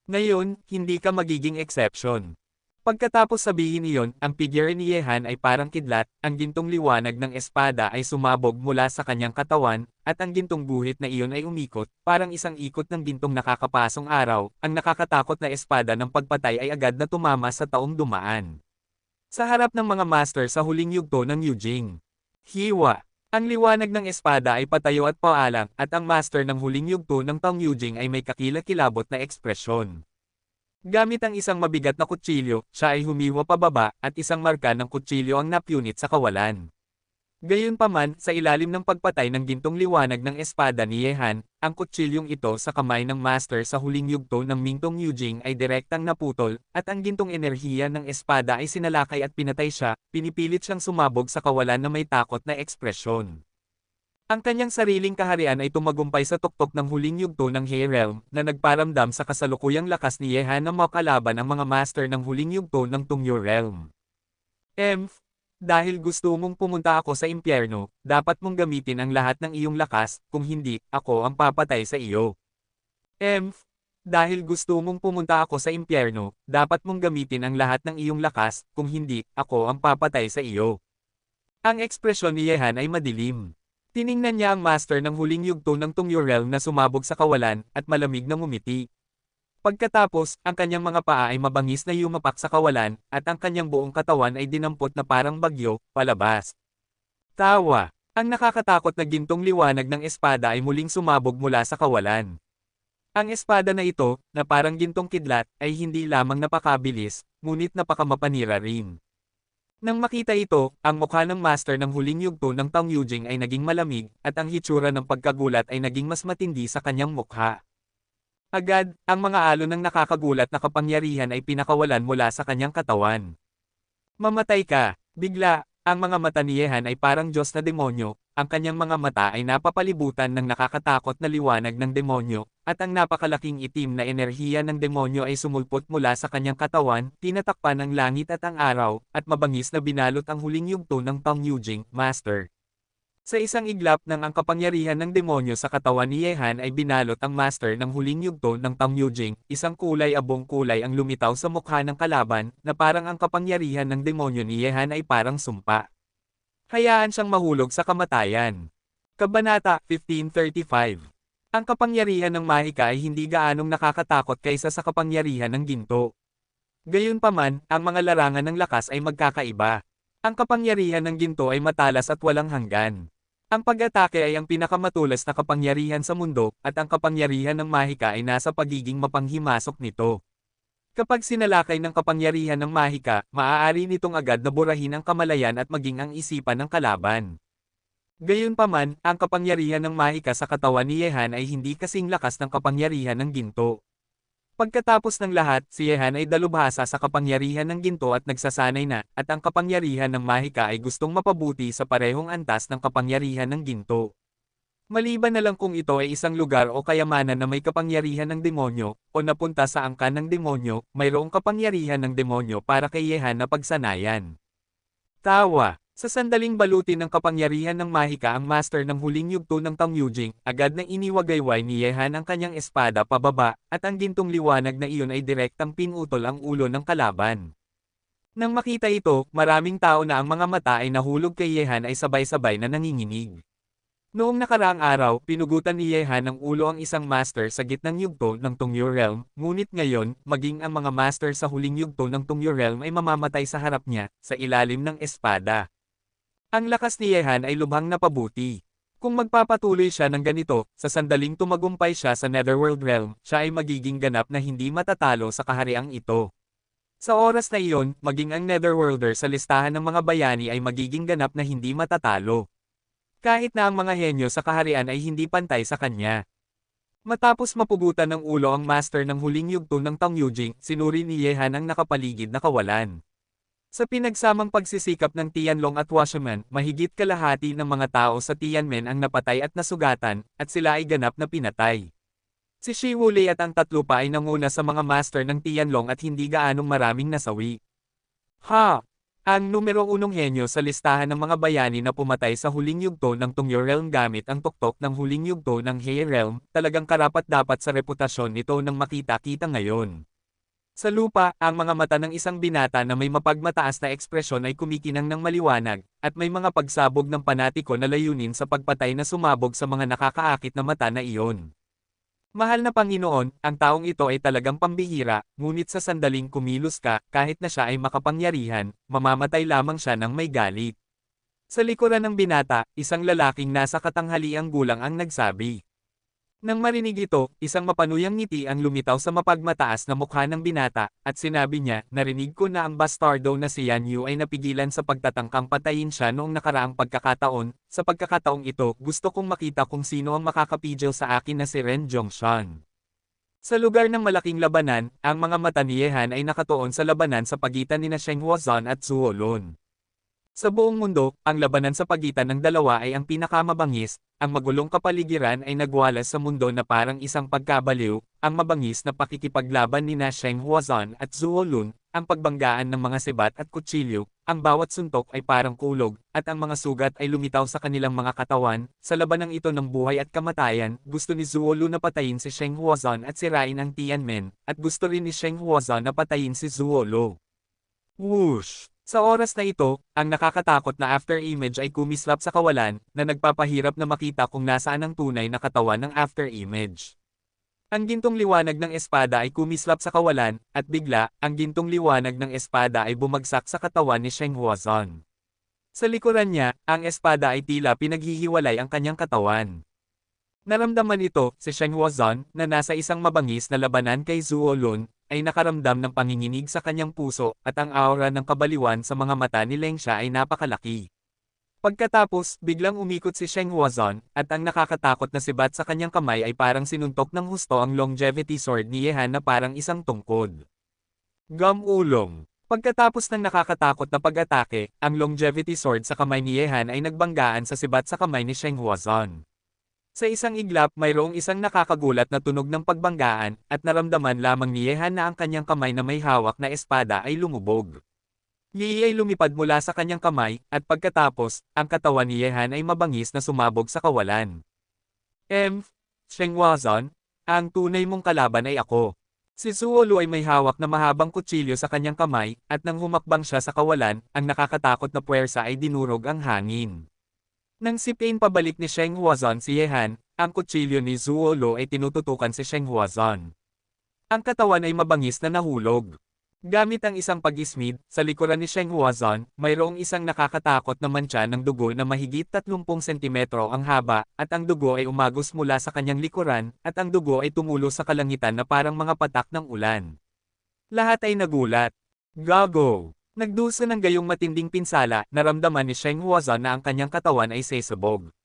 Ngayon, hindi ka magiging exception. Pagkatapos sabihin iyon, ang figure ni Yehan ay parang kidlat, ang gintong liwanag ng espada ay sumabog mula sa kanyang katawan, at ang gintong guhit na iyon ay umikot, parang isang ikot ng gintong nakakapasong araw, ang nakakatakot na espada ng pagpatay ay agad na tumama sa taong dumaan. Sa harap ng mga master sa huling yugto ng Yujing. Hiwa. Ang liwanag ng espada ay patayo at paalang, at ang master ng huling yugto ng Tong Yujing ay may kakilakilabot na ekspresyon. Gamit ang isang mabigat na kutsilyo, siya ay humiwa pababa, at isang marka ng kutsilyo ang napunit sa kawalan. Gayunpaman, sa ilalim ng pagpatay ng gintong liwanag ng espada ni Yehan, ang kutsilyong ito sa kamay ng master sa huling yugto ng Mingtong Yujing ay direktang naputol, at ang gintong enerhiya ng espada ay sinalakay at pinatay siya, pinipilit siyang sumabog sa kawalan na may takot na ekspresyon. Ang kanyang sariling kaharian ay tumagumpay sa tuktok ng huling yugto ng He Realm, na nagparamdam sa kasalukuyang lakas ni Yehan na makalaban ang mga master ng huling yugto ng Tongyu Realm. Dahil gusto mong pumunta ako sa impyerno, dapat mong gamitin ang lahat ng iyong lakas, kung hindi, ako ang papatay sa iyo. Dahil gusto mong pumunta ako sa impyerno, dapat mong gamitin ang lahat ng iyong lakas, kung hindi, ako ang papatay sa iyo. Ang ekspresyon ni Yehan ay madilim. Tiningnan niya ang master ng huling yugto ng Tongyu Realm na sumabog sa kawalan, at malamig na ngumiti. Pagkatapos, ang kanyang mga paa ay mabangis na yumapak sa kawalan, at ang kanyang buong katawan ay dinampot na parang bagyo, palabas. Tawa. Ang nakakatakot na gintong liwanag ng espada ay muling sumabog mula sa kawalan. Ang espada na ito, na parang gintong kidlat, ay hindi lamang napakabilis, ngunit napakamapanira rin. Nang makita ito, ang mukha ng master ng huling yugto ng Tong Yujing ay naging malamig, at ang hitsura ng pagkagulat ay naging mas matindi sa kanyang mukha. Agad, ang mga alon ng nakakagulat na kapangyarihan ay pinakawalan mula sa kanyang katawan. Mamatay ka! Bigla, ang mga mata ni Yehan ay parang Diyos na demonyo, ang kanyang mga mata ay napapalibutan ng nakakatakot na liwanag ng demonyo, at ang napakalaking itim na enerhiya ng demonyo ay sumulpot mula sa kanyang katawan, tinatakpan ng langit at ang araw, at mabangis na binalot ang huling yugto ng Tong Yujing, Master. Sa isang iglap ng ang kapangyarihan ng demonyo sa katawan ni Yehan ay binalot ang master ng huling yugto ng Tong Yujing, isang kulay abong kulay ang lumitaw sa mukha ng kalaban, na parang ang kapangyarihan ng demonyo ni Yehan ay parang sumpa. Hayaan siyang mahulog sa kamatayan. Kabanata 1535. Ang kapangyarihan ng mahika ay hindi gaanong nakakatakot kaysa sa kapangyarihan ng ginto. Gayunpaman, ang mga larangan ng lakas ay magkakaiba. Ang kapangyarihan ng ginto ay matalas at walang hanggan. Ang pag-atake ay ang pinakamatulas na kapangyarihan sa mundo, at ang kapangyarihan ng mahika ay nasa pagiging mapanghimasok nito. Kapag sinalakay ng kapangyarihan ng mahika, maaari nitong agad na burahin ang kamalayan at maging ang isipan ng kalaban. Gayunpaman, ang kapangyarihan ng mahika sa katawan ni Yehan ay hindi kasing lakas ng kapangyarihan ng ginto. Pagkatapos ng lahat, si Yehan ay dalubhasa sa kapangyarihan ng ginto at nagsasanay na, at ang kapangyarihan ng mahika ay gustong mapabuti sa parehong antas ng kapangyarihan ng ginto. Maliban na lang kung ito ay isang lugar o kayamanan na may kapangyarihan ng demonyo, o napunta sa angkan ng demonyo, mayroong kapangyarihan ng demonyo para kay Yehan na pagsanayan. Tawa. Sa sandaling balutin ng kapangyarihan ng mahika ang master ng huling yugto ng Tong Yujing, agad na iniwagayway ni Yehan ang kanyang espada pababa, at ang gintong liwanag na iyon ay direktang pinutol ang ulo ng kalaban. Nang makita ito, maraming tao na ang mga mata ay nahulog kay Yehan ay sabay-sabay na nanginginig. Noong nakaraang araw, pinugutan ni Yehan ng ulo ang isang master sa gitnang yugto ng Tongyu Realm, ngunit ngayon, maging ang mga master sa huling yugto ng Tongyu Realm ay mamamatay sa harap niya, sa ilalim ng espada. Ang lakas ni Yehan ay lubhang napabuti. Kung magpapatuloy siya ng ganito, sa sandaling tumagumpay siya sa Netherworld Realm, siya ay magiging ganap na hindi matatalo sa kahariang ito. Sa oras na iyon, maging ang Netherworlder sa listahan ng mga bayani ay magiging ganap na hindi matatalo. Kahit na ang mga henyo sa kaharian ay hindi pantay sa kanya. Matapos mapugutan ng ulo ang master ng huling yugto ng Tang Yujing, sinuri ni Yehan ang nakapaligid na kawalan. Sa pinagsamang pagsisikap ng Tianlong at Washerman, mahigit kalahati ng mga tao sa Tianmen ang napatay at nasugatan, at sila ay ganap na pinatay. Si Shi Wulei at ang tatlo pa ay nanguna sa mga master ng Tianlong at hindi gaanong maraming nasawi. Ha! Ang numero unong henyo sa listahan ng mga bayani na pumatay sa huling yugto ng Tongyo Realm gamit ang tuktok ng huling yugto ng He Realm, talagang karapat-dapat sa reputasyon nito nang makita-kita ngayon. Sa lupa, ang mga mata ng isang binata na may mapagmataas na ekspresyon ay kumikinang ng maliwanag, at may mga pagsabog ng panatiko na layunin sa pagpatay na sumabog sa mga nakakaakit na mata na iyon. Mahal na Panginoon, ang taong ito ay talagang pambihira, ngunit sa sandaling kumilos ka, kahit na siya ay makapangyarihan, mamamatay lamang siya ng may galit. Sa likuran ng binata, isang lalaking nasa katanghaliang gulang ang nagsabi. Nang marinig ito, isang mapanuyang ngiti ang lumitaw sa mapagmataas na mukha ng binata, at sinabi niya, narinig ko na ang bastardo na si Yan Yu ay napigilan sa pagtatangkang patayin siya noong nakaraang pagkakataon. Sa pagkakataong ito, gusto kong makita kung sino ang makakapigil sa akin na si Ren Zhongshan. Sa lugar ng malaking labanan, ang mga mata ni Yehan ay nakatuon sa labanan sa pagitan ni Sheng Huazan at Zuo Lun. Sa buong mundo, ang labanan sa pagitan ng dalawa ay ang pinakamabangis, ang magulong kapaligiran ay nagwalas sa mundo na parang isang pagkabaliw, ang mabangis na pakikipaglaban ni Sheng Huazan at Zuo Lun, ang pagbanggaan ng mga sibat at kutsilyo, ang bawat suntok ay parang kulog, at ang mga sugat ay lumitaw sa kanilang mga katawan. Sa labanang ito ng buhay at kamatayan, gusto ni Zuo Lun na patayin si Sheng Huazan at sirain ang Tianmen, at gusto rin ni Sheng Huazan na patayin si Zuo Lu. Whoosh! Sa oras na ito, ang nakakatakot na afterimage ay kumislap sa kawalan, na nagpapahirap na makita kung nasaan ang tunay na katawan ng afterimage. Ang gintong liwanag ng espada ay kumislap sa kawalan, at bigla, ang gintong liwanag ng espada ay bumagsak sa katawan ni Sheng Huazan. Sa likuran niya, ang espada ay tila pinaghihiwalay ang kanyang katawan. Naramdaman ito, si Sheng Huazan, na nasa isang mabangis na labanan kay Zuo Lun, ay nakaramdam ng panginginig sa kanyang puso, at ang aura ng kabaliwan sa mga mata ni Leng Xia ay napakalaki. Pagkatapos, biglang umikot si Sheng Huazan, at ang nakakatakot na sibat sa kanyang kamay ay parang sinuntok ng husto ang longevity sword ni Yehan na parang isang tungkod. Gam-ulong. Pagkatapos ng nakakatakot na pag-atake, ang longevity sword sa kamay ni Yehan ay nagbanggaan sa sibat sa kamay ni Sheng Huazan. Sa isang iglap, mayroong isang nakakagulat na tunog ng pagbanggaan, at naramdaman lamang ni Yehan na ang kanyang kamay na may hawak na espada ay lumubog. Yi ay lumipad mula sa kanyang kamay, at pagkatapos, ang katawan ni Yehan ay mabangis na sumabog sa kawalan. Sheng Huazan, ang tunay mong kalaban ay ako. Si Zuo Lu ay may hawak na mahabang kutsilyo sa kanyang kamay, at nang humakbang siya sa kawalan, ang nakakatakot na puwersa ay dinurog ang hangin. Nang sipin pabalik ni Sheng Huazan si Yehan, ang kutsilyo ni Zuo Lu ay tinututukan si Sheng Huazan. Ang katawan ay mabangis na nahulog. Gamit ang isang pag-ismid, sa likuran ni Sheng Huazan, mayroong isang nakakatakot na mantsa ng dugo na mahigit 30 sentimetro ang haba, at ang dugo ay umagos mula sa kanyang likuran, at ang dugo ay tumulo sa kalangitan na parang mga patak ng ulan. Lahat ay nagulat. Gago! Nagdusa ng gayong matinding pinsala, naramdaman ni Sheng Huazan na ang kanyang katawan ay sesabog.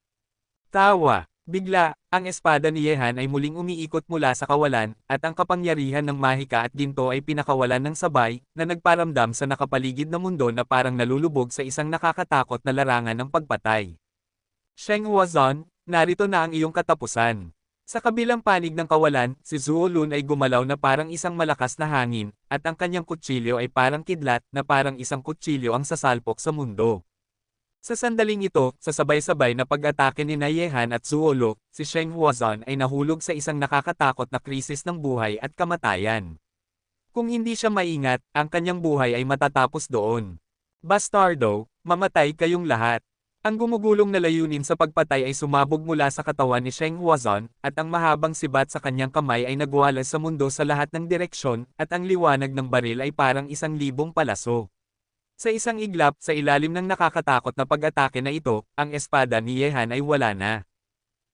Tawa. Bigla, ang espada ni Yehan ay muling umiikot mula sa kawalan, at ang kapangyarihan ng mahika at ginto ay pinakawalan ng sabay, na nagparamdam sa nakapaligid na mundo na parang nalulubog sa isang nakakatakot na larangan ng pagpatay. Sheng Huazan, narito na ang iyong katapusan. Sa kabilang panig ng kawalan, si Zuo Lun ay gumalaw na parang isang malakas na hangin, at ang kanyang kutsilyo ay parang kidlat na parang isang kutsilyo ang sasalpok sa mundo. Sa sandaling ito, sa sabay-sabay na pag-atake ni Yehan at Zuo Lu, si Sheng Huazan ay nahulog sa isang nakakatakot na krisis ng buhay at kamatayan. Kung hindi siya maingat, ang kanyang buhay ay matatapos doon. Bastardo, mamatay kayong lahat. Ang gumugulong na layunin sa pagpatay ay sumabog mula sa katawan ni Sheng Huazan, at ang mahabang sibat sa kanyang kamay ay nagwalas sa mundo sa lahat ng direksyon, at ang liwanag ng baril ay parang 1,000 palaso. Sa isang iglap, sa ilalim ng nakakatakot na pag-atake na ito, ang espada ni Yehan ay wala na.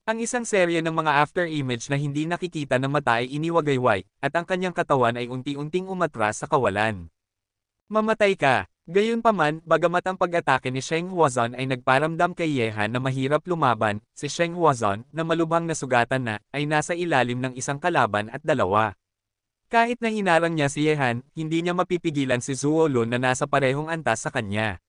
Ang isang serye ng mga after-image na hindi nakikita ng mata ay iniwagayway, at ang kanyang katawan ay unti-unting umatras sa kawalan. Mamatay ka! Gayunpaman, bagamat ang pag-atake ni Sheng Huazan ay nagparamdam kay Yehan na mahirap lumaban, si Sheng Huazan, na malubhang nasugatan na, ay nasa ilalim ng isang kalaban at dalawa. Kahit na hinarang niya si Yehan, hindi niya mapipigilan si Zuo Lun na nasa parehong antas sa kanya.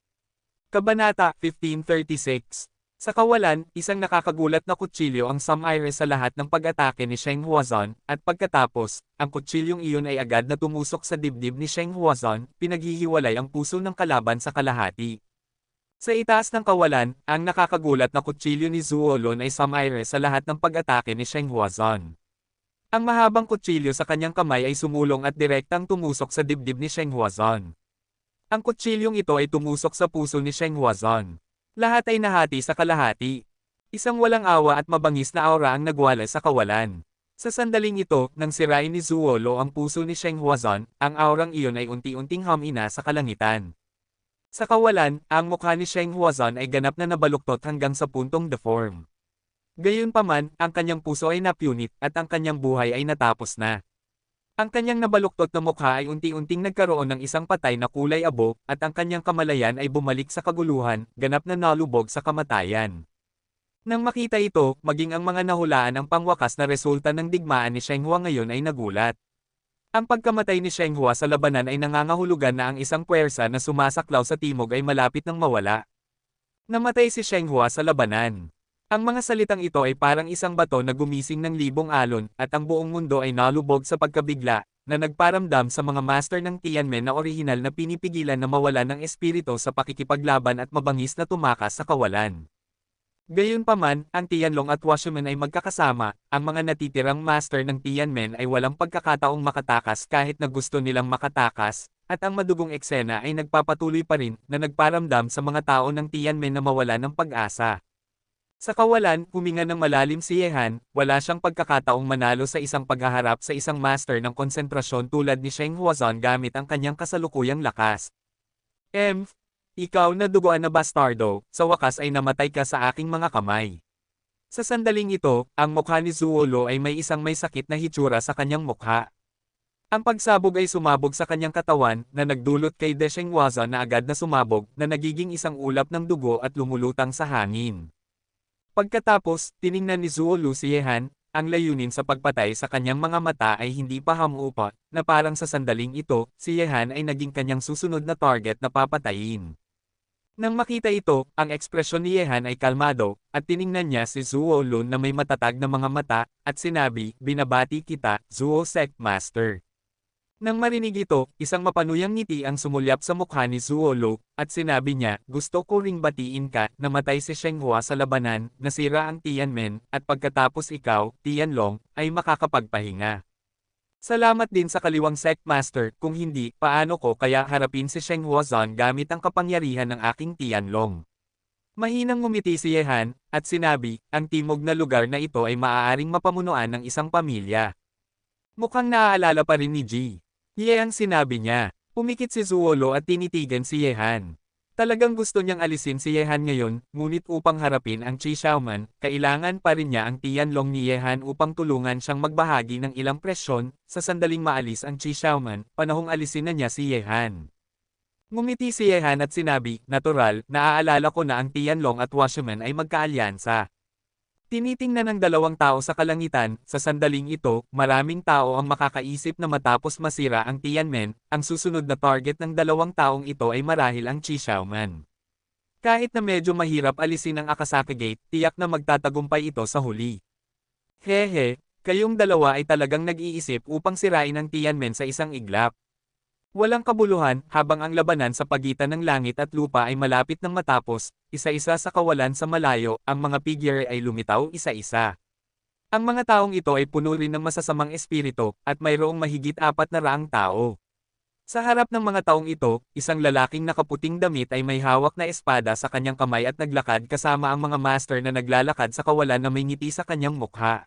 Kabanata 1536. Sa kawalan, isang nakakagulat na kutsilyo ang sumaire sa lahat ng pag-atake ni Sheng Huazan, at pagkatapos, ang kutsilyong iyon ay agad na tumusok sa dibdib ni Sheng Huazan, pinaghihiwalay ang puso ng kalaban sa kalahati. Sa itaas ng kawalan, ang nakakagulat na kutsilyo ni Zuo Lun ay sumaire sa lahat ng pag-atake ni Sheng Huazan. Ang mahabang kutsilyo sa kanyang kamay ay sumulong at direktang tumusok sa dibdib ni Sheng Huazan. Ang kutsilyong ito ay tumusok sa puso ni Sheng Huazan. Lahat ay nahati sa kalahati. Isang walang awa at mabangis na aura ang nagwala sa kawalan. Sa sandaling ito, nang sirain ni Zuolo ang puso ni Sheng Huazan, ang aurang iyon ay unti-unting humina sa kalangitan. Sa kawalan, ang mukha ni Sheng Huazan ay ganap na nabaluktot hanggang sa puntong deform. Gayunpaman, ang kanyang puso ay napunit at ang kanyang buhay ay natapos na. Ang kanyang nabaluktot na mukha ay unti-unting nagkaroon ng isang patay na kulay abo, at ang kanyang kamalayan ay bumalik sa kaguluhan, ganap na nalubog sa kamatayan. Nang makita ito, maging ang mga nahulaan ang pangwakas na resulta ng digmaan ni Sheng Hua ngayon ay nagulat. Ang pagkamatay ni Sheng Hua sa labanan ay nangangahulugan na ang isang puwersa na sumasaklaw sa timog ay malapit ng mawala. Namatay si Sheng Hua sa labanan. Ang mga salitang ito ay parang isang bato na gumising ng libong alon, at ang buong mundo ay nalubog sa pagkabigla, na nagparamdam sa mga master ng Tianmen na orihinal na pinipigilan na mawala ng espiritu sa pakikipaglaban at mabangis na tumakas sa kawalan. Gayunpaman, ang Tianlong at Washuman ay magkakasama, ang mga natitirang master ng Tianmen ay walang pagkakataong makatakas kahit na gusto nilang makatakas, at ang madugong eksena ay nagpapatuloy pa rin na nagparamdam sa mga tao ng Tianmen na mawala ng pag-asa. Sa kawalan, huminga ng malalim si Yehan, wala siyang pagkakataong manalo sa isang paghaharap sa isang master ng konsentrasyon tulad ni Sheng Huazan gamit ang kanyang kasalukuyang lakas. Ikaw na duguan na bastardo, sa wakas ay namatay ka sa aking mga kamay. Sa sandaling ito, ang mukha ni Zuolo ay may isang may sakit na hitsura sa kanyang mukha. Ang pagsabog ay sumabog sa kanyang katawan, na nagdulot kay Sheng Huazan na agad na sumabog, na nagiging isang ulap ng dugo at lumulutang sa hangin. Pagkatapos, tiningnan ni Zuolu si Yehan, ang layunin sa pagpatay sa kanyang mga mata ay hindi pa hamuupa, na parang sa sandaling ito, si Yehan ay naging kanyang susunod na target na papatayin. Nang makita ito, ang ekspresyon ni Yehan ay kalmado, at tiningnan niya si Zuo Lun na may matatag na mga mata, at sinabi, binabati kita, Zuo Sect Master. Nang marinig ito, isang mapanuyang ngiti ang sumulyap sa mukha ni Zuolo, at sinabi niya, gusto ko ring batiin ka, namatay si Sheng Hua sa labanan, nasira ang Tianmen, at pagkatapos ikaw, Tianlong, ay makakapagpahinga. Salamat din sa kaliwang Sect Master, kung hindi, paano ko kaya harapin si Sheng Huazan gamit ang kapangyarihan ng aking Tianlong. Mahinang ngumiti si Yehan, at sinabi, ang timog na lugar na ito ay maaaring mapamunuan ng isang pamilya. Mukhang naaalala pa rin ni Ji. Yehan sinabi niya. Pumikit si Zuolo at tinitigan si Yehan. Talagang gusto niyang alisin si Yehan ngayon, ngunit upang harapin ang Qi Xiaoman, kailangan pa rin niya ang Tianlong ni Yehan upang tulungan siyang magbahagi ng ilang presyon, sa sandaling maalis ang Qi Xiaoman, panahong alisin na niya si Yehan. Ngumiti si Yehan at sinabi, natural, naaalala ko na ang Tianlong at Washuman ay magkaalyansa. Tinitingnan ng dalawang tao sa kalangitan, sa sandaling ito, maraming tao ang makakaisip na matapos masira ang Tianmen, ang susunod na target ng dalawang taong ito ay marahil ang Qi Xiaoman. Kahit na medyo mahirap alisin ang Akasaka Gate, tiyak na magtatagumpay ito sa huli. Hehe, kayong dalawa ay talagang nag-iisip upang sirain ang Tianmen sa isang iglap. Walang kabuluhan, habang ang labanan sa pagitan ng langit at lupa ay malapit ng matapos, isa-isa sa kawalan sa malayo, ang mga figure ay lumitaw isa-isa. Ang mga taong ito ay puno rin ng masasamang espiritu, at mayroong mahigit 400 tao. Sa harap ng mga taong ito, isang lalaking nakaputing damit ay may hawak na espada sa kanyang kamay at naglakad kasama ang mga master na naglalakad sa kawalan na may ngiti sa kanyang mukha.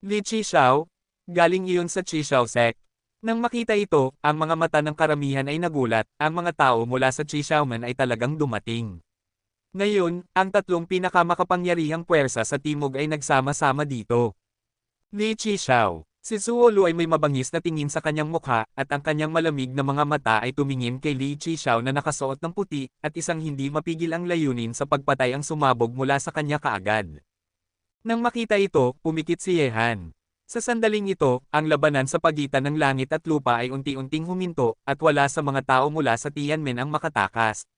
Li Qixiao? Galing iyon sa Qixiao Sect. Nang makita ito, ang mga mata ng karamihan ay nagulat, ang mga tao mula sa Qi Xiaoman ay talagang dumating. Ngayon, ang tatlong pinakamakapangyarihang puwersa sa timog ay nagsama-sama dito. Li Qixiao, Si Zuolo ay may mabangis na tingin sa kanyang mukha, at ang kanyang malamig na mga mata ay tumingin kay Li Qixiao na nakasuot ng puti, at isang hindi mapigil ang layunin sa pagpatay ang sumabog mula sa kanya kaagad. Nang makita ito, pumikit si Yehan. Sa sandaling ito, ang labanan sa pagitan ng langit at lupa ay unti-unting huminto, at wala sa mga tao mula sa Tianmen ang makatakas.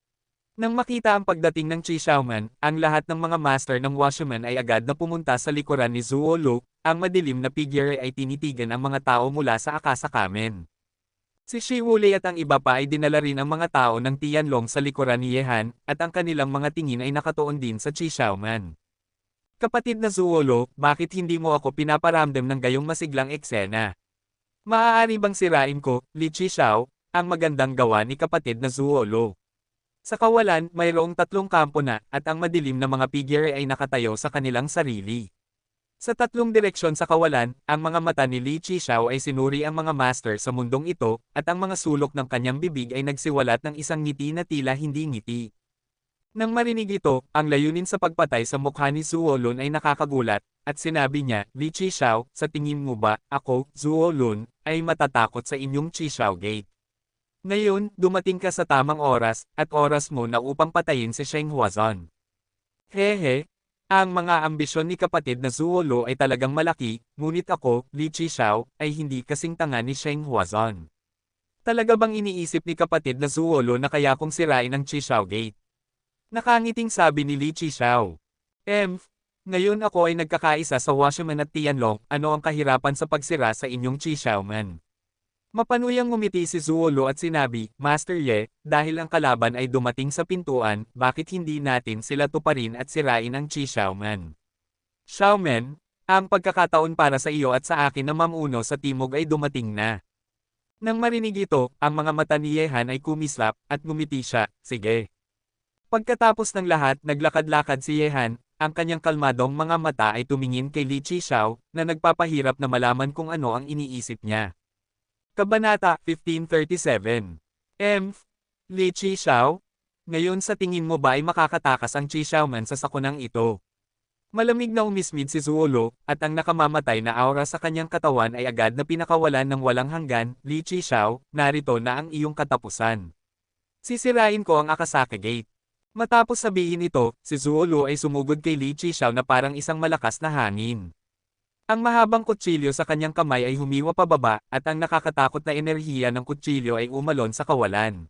Nang makita ang pagdating ng Qi Xiaoman, ang lahat ng mga master ng Washerman ay agad na pumunta sa likuran ni Zuo, ang madilim na figure ay tinitigan ang mga tao mula sa Akasa Kamen. Si Shi Wulei at ang iba pa ay dinala rin ang mga tao ng Tianlong sa likuran ni Yehan, at ang kanilang mga tingin ay nakatuon din sa Qi Xiaoman. Kapatid na Zuo, bakit hindi mo ako pinaparamdam ng gayong masiglang eksena? Maaari bang sirain ko, Li Qixiao, ang magandang gawa ni kapatid na Zuo? Sa kawalan, mayroong 3 kampo na, at ang madilim na mga figure ay nakatayo sa kanilang sarili. Sa 3 direksyon sa kawalan, ang mga mata ni Li Qixiao ay sinuri ang mga master sa mundong ito, at ang mga sulok ng kanyang bibig ay nagsiwalat ng isang ngiti na tila hindi ngiti. Nang marinig ito, ang layunin sa pagpatay sa mukha ni Zuo Lun ay nakakagulat, at sinabi niya, Li Qixiao, sa tingin mo ba, ako, Zuo Lun, ay matatakot sa inyong Qixiao Gate? Ngayon, dumating ka sa tamang oras, at oras mo na upang patayin si Sheng Huazon. Hehe, ang mga ambisyon ni kapatid na Zuo ay talagang malaki, ngunit ako, Li Qixiao, ay hindi kasing tanga ni Sheng Huazon. Talaga bang iniisip ni kapatid na Zuo na kaya kong sirain ang Qixiao Gate? Nakangiting sabi ni Li Qixiao. Ngayon ako ay nagkakaisa sa Washerman at Tianlong, ano ang kahirapan sa pagsira sa inyong Qixiao Man? Mapanuyang ngumiti si Zuo at sinabi, Master Ye, dahil ang kalaban ay dumating sa pintuan, bakit hindi natin sila tuparin at sirain ang Qi Xiaoman? Xiaoman, ang pagkakataon para sa iyo at sa akin na mamuno sa timog ay dumating na. Nang marinig ito, ang mga mata ni Yehan ay kumislap, at ngumiti siya, sige. Pagkatapos ng lahat, naglakad-lakad si Yehan, ang kanyang kalmadong mga mata ay tumingin kay Li Qixiao, na nagpapahirap na malaman kung ano ang iniisip niya. Kabanata 1537. Li Qixiao? Ngayon sa tingin mo ba ay makakatakas ang Qi Xiaoman sa sakunang ito? Malamig na umismid si Zuo, at ang nakamamatay na aura sa kanyang katawan ay agad na pinakawalan ng walang hanggan, Li Qixiao, narito na ang iyong katapusan. Sisirain ko ang Akasaka Gate. Matapos sabihin ito, si Zuo ay sumugod kay Li Qixiao na parang isang malakas na hangin. Ang mahabang kutsilyo sa kanyang kamay ay humiwa pababa, at ang nakakatakot na enerhiya ng kutsilyo ay umalon sa kawalan.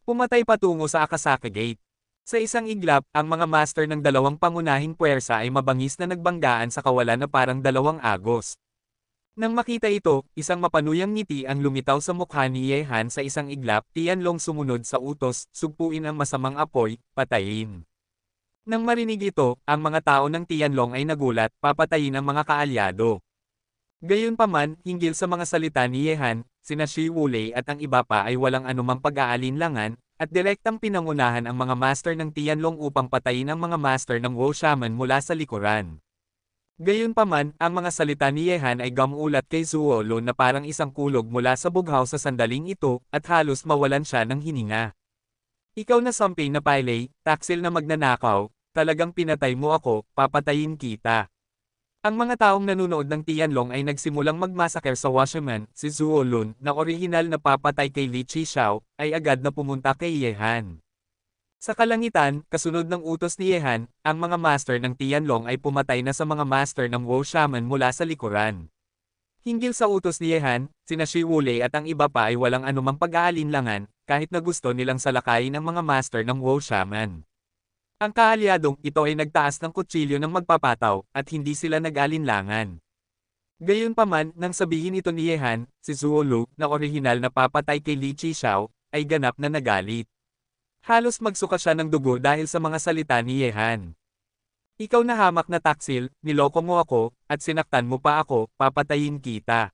Pumatay patungo sa Akasaka Gate. Sa isang iglap, ang mga master ng dalawang pangunahing puwersa ay mabangis na nagbanggaan sa kawalan na parang 2 agos. Nang makita ito, isang mapanuyang ngiti ang lumitaw sa mukha ni Yehan sa isang iglap, Tianlong sumunod sa utos, sugpuin ang masamang apoy, patayin. Nang marinig ito, ang mga tao ng Tianlong ay nagulat, papatayin ang mga kaalyado. Gayunpaman, hinggil sa mga salita ni Yehan, sina Shi Wulei at ang iba pa ay walang anumang pag-aalinlangan, at direktang pinangunahan ang mga master ng Tianlong upang patayin ang mga master ng Wu Shaman mula sa likuran. Gayunpaman, ang mga salita ni Yehan ay gamulat kay Zuo na parang isang kulog mula sa bughaw sa sandaling ito, at halos mawalan siya ng hininga. Ikaw na sampay na Pailei, taksil na magnanakaw, talagang pinatay mo ako, papatayin kita. Ang mga taong nanunood ng Tianlong ay nagsimulang magmasaker sa Washerman, si Zuo na orihinal na papatay kay Li Qixiao, ay agad na pumunta kay Yehan. Sa kalangitan, kasunod ng utos ni Yehan, ang mga master ng Tianlong ay pumatay na sa mga master ng Wu Shaman mula sa likuran. Hinggil sa utos ni Yehan, sina Shi Wulei at ang iba pa ay walang anumang pag-aalinlangan, kahit na gusto nilang salakayin ang mga master ng Wu Shaman. Ang kaalyadong ito ay nagtaas ng kutsilyo ng magpapataw, at hindi sila nag-alinlangan. Gayunpaman, nang sabihin ito ni Yehan, si Zuo na orihinal na papatay kay Li Qixiao, ay ganap na nagalit. Halos magsuka siya ng dugo dahil sa mga salita ni Yehan. Ikaw na hamak na taksil, niloko mo ako, at sinaktan mo pa ako, papatayin kita.